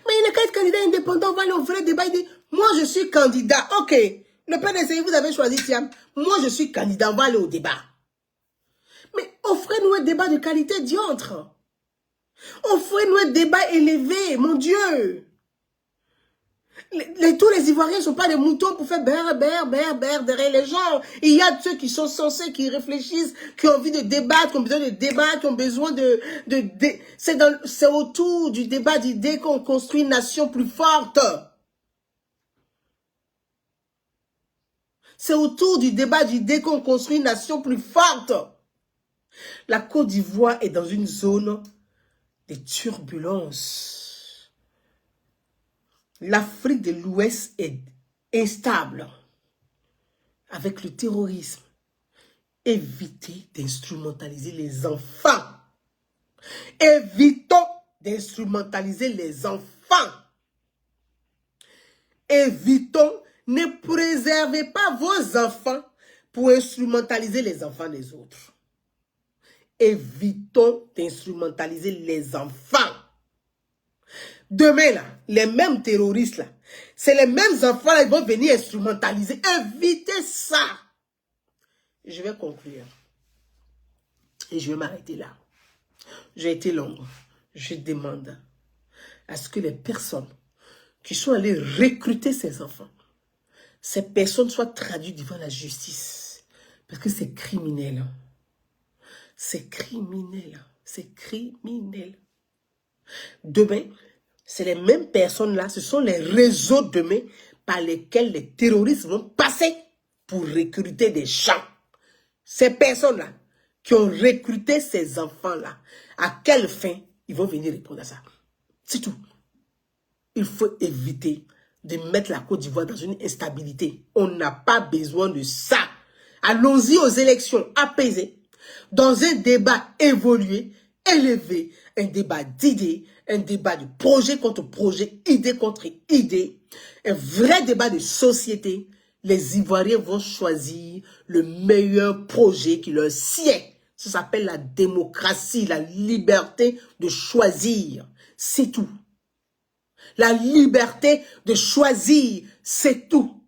Mais il n'est qu'à être candidat indépendant, on va aller au vrai débat, il dit, moi je suis candidat, ok, le PDCI, vous avez choisi Thiam, moi je suis candidat, on va aller au débat. Mais offrez-nous un débat de qualité diantre. Offrez-nous un débat élevé, mon Dieu. Tous les Ivoiriens ne sont pas des moutons pour faire derrière les gens. Il y a ceux qui sont censés, qui réfléchissent, qui ont envie de débattre, qui ont besoin de débattre, qui ont besoin c'est autour du débat d'idées qu'on construit une nation plus forte. C'est autour du débat d'idées qu'on construit une nation plus forte. La Côte d'Ivoire est dans une zone de turbulences. L'Afrique de l'Ouest est instable avec le terrorisme. Évitez d'instrumentaliser les enfants. Évitons d'instrumentaliser les enfants. Évitons, ne préservez pas vos enfants pour instrumentaliser les enfants des autres. Évitons d'instrumentaliser les enfants. Demain, là, les mêmes terroristes, là, c'est les mêmes enfants, là, ils vont venir instrumentaliser. Évitez ça. Je vais conclure. Et je vais m'arrêter là. J'ai été longue. Je demande à ce que les personnes qui sont allées recruter ces enfants, ces personnes soient traduites devant la justice. Parce que c'est criminel. C'est criminel. C'est criminel. Demain, c'est les mêmes personnes-là, ce sont les réseaux demain par lesquels les terroristes vont passer pour recruter des gens. Ces personnes-là qui ont recruté ces enfants-là, à quelle fin ils vont venir répondre à ça? C'est tout. Il faut éviter de mettre la Côte d'Ivoire dans une instabilité. On n'a pas besoin de ça. Allons-y aux élections apaisées, dans un débat évolué, élevé, un débat d'idées, un débat de projet contre projet, idée contre idée, un vrai débat de société. Les Ivoiriens vont choisir le meilleur projet qui leur sied. Ça s'appelle la démocratie, la liberté de choisir. C'est tout. La liberté de choisir, c'est tout.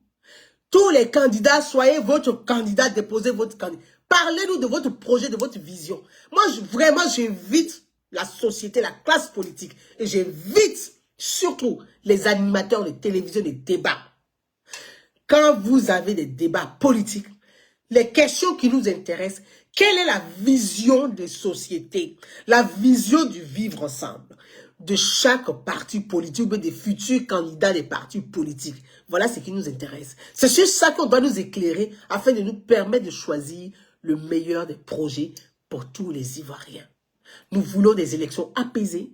Tous les candidats, soyez votre candidat, déposez votre candidat. Parlez-nous de votre projet, de votre vision. Moi, vraiment, j'invite la société, la classe politique. Et j'invite surtout les animateurs de télévision, des débats. Quand vous avez des débats politiques, les questions qui nous intéressent, quelle est la vision des sociétés, la vision du vivre ensemble de chaque parti politique ou des futurs candidats des partis politiques? Voilà ce qui nous intéresse. C'est sur ça qu'on doit nous éclairer afin de nous permettre de choisir le meilleur des projets pour tous les Ivoiriens. Nous voulons des élections apaisées,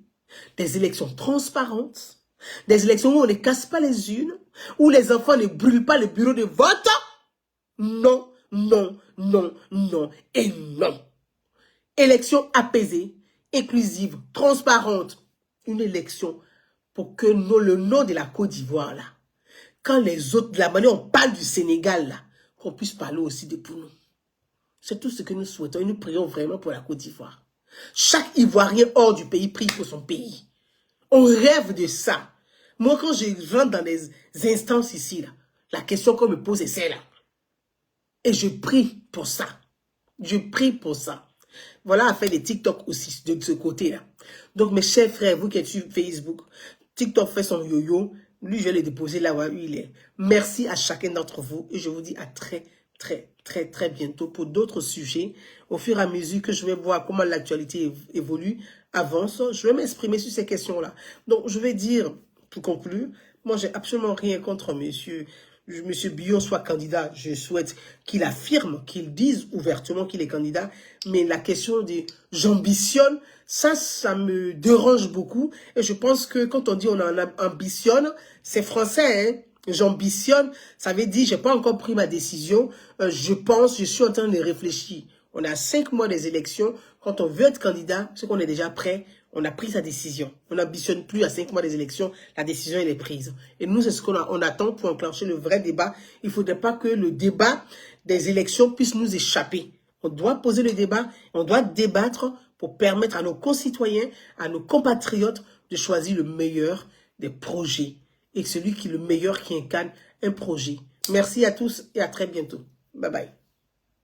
des élections transparentes, des élections où on ne casse pas les urnes, où les enfants ne brûlent pas le bureau de vote. Non, non, non, non et non. Élection apaisée, inclusive, transparente. Une élection pour que le nom de la Côte d'Ivoire, là, quand les autres, de la manière on parle du Sénégal, là, qu'on puisse parler aussi de pour nous. C'est tout ce que nous souhaitons et nous prions vraiment pour la Côte d'Ivoire. Chaque Ivoirien hors du pays prie pour son pays. On rêve de ça. Moi, quand je rentre dans les instances ici, là, la question qu'on me pose est celle-là. Et je prie pour ça. Je prie pour ça. Voilà à faire des TikTok aussi de ce côté-là. Donc, mes chers frères, vous qui êtes sur Facebook, TikTok fait son yo-yo. Lui, je vais le déposer là où il est. Merci à chacun d'entre vous et je vous dis à très bientôt pour d'autres sujets. Au fur et à mesure que je vais voir comment l'actualité évolue, avance, je vais m'exprimer sur ces questions-là. Donc, je vais dire, pour conclure, moi, j'ai absolument rien contre monsieur Bion soit candidat. Je souhaite qu'il affirme, qu'il dise ouvertement qu'il est candidat. Mais la question de j'ambitionne, ça me dérange beaucoup. Et je pense que quand on dit on ambitionne, c'est français, hein. J'ambitionne, ça veut dire j'ai pas encore pris ma décision. Je pense, je suis en train de réfléchir. On est à 5 mois des élections. Quand on veut être candidat, c'est qu'on est déjà prêt. On a pris sa décision. On n'ambitionne plus à 5 mois des élections. La décision, elle est prise. Et nous, c'est ce qu'on attend pour enclencher le vrai débat. Il ne faudrait pas que le débat des élections puisse nous échapper. On doit poser le débat. On doit débattre pour permettre à nos concitoyens, à nos compatriotes de choisir le meilleur des projets. Et celui qui est le meilleur qui incarne un projet. Merci à tous et à très bientôt. Bye bye.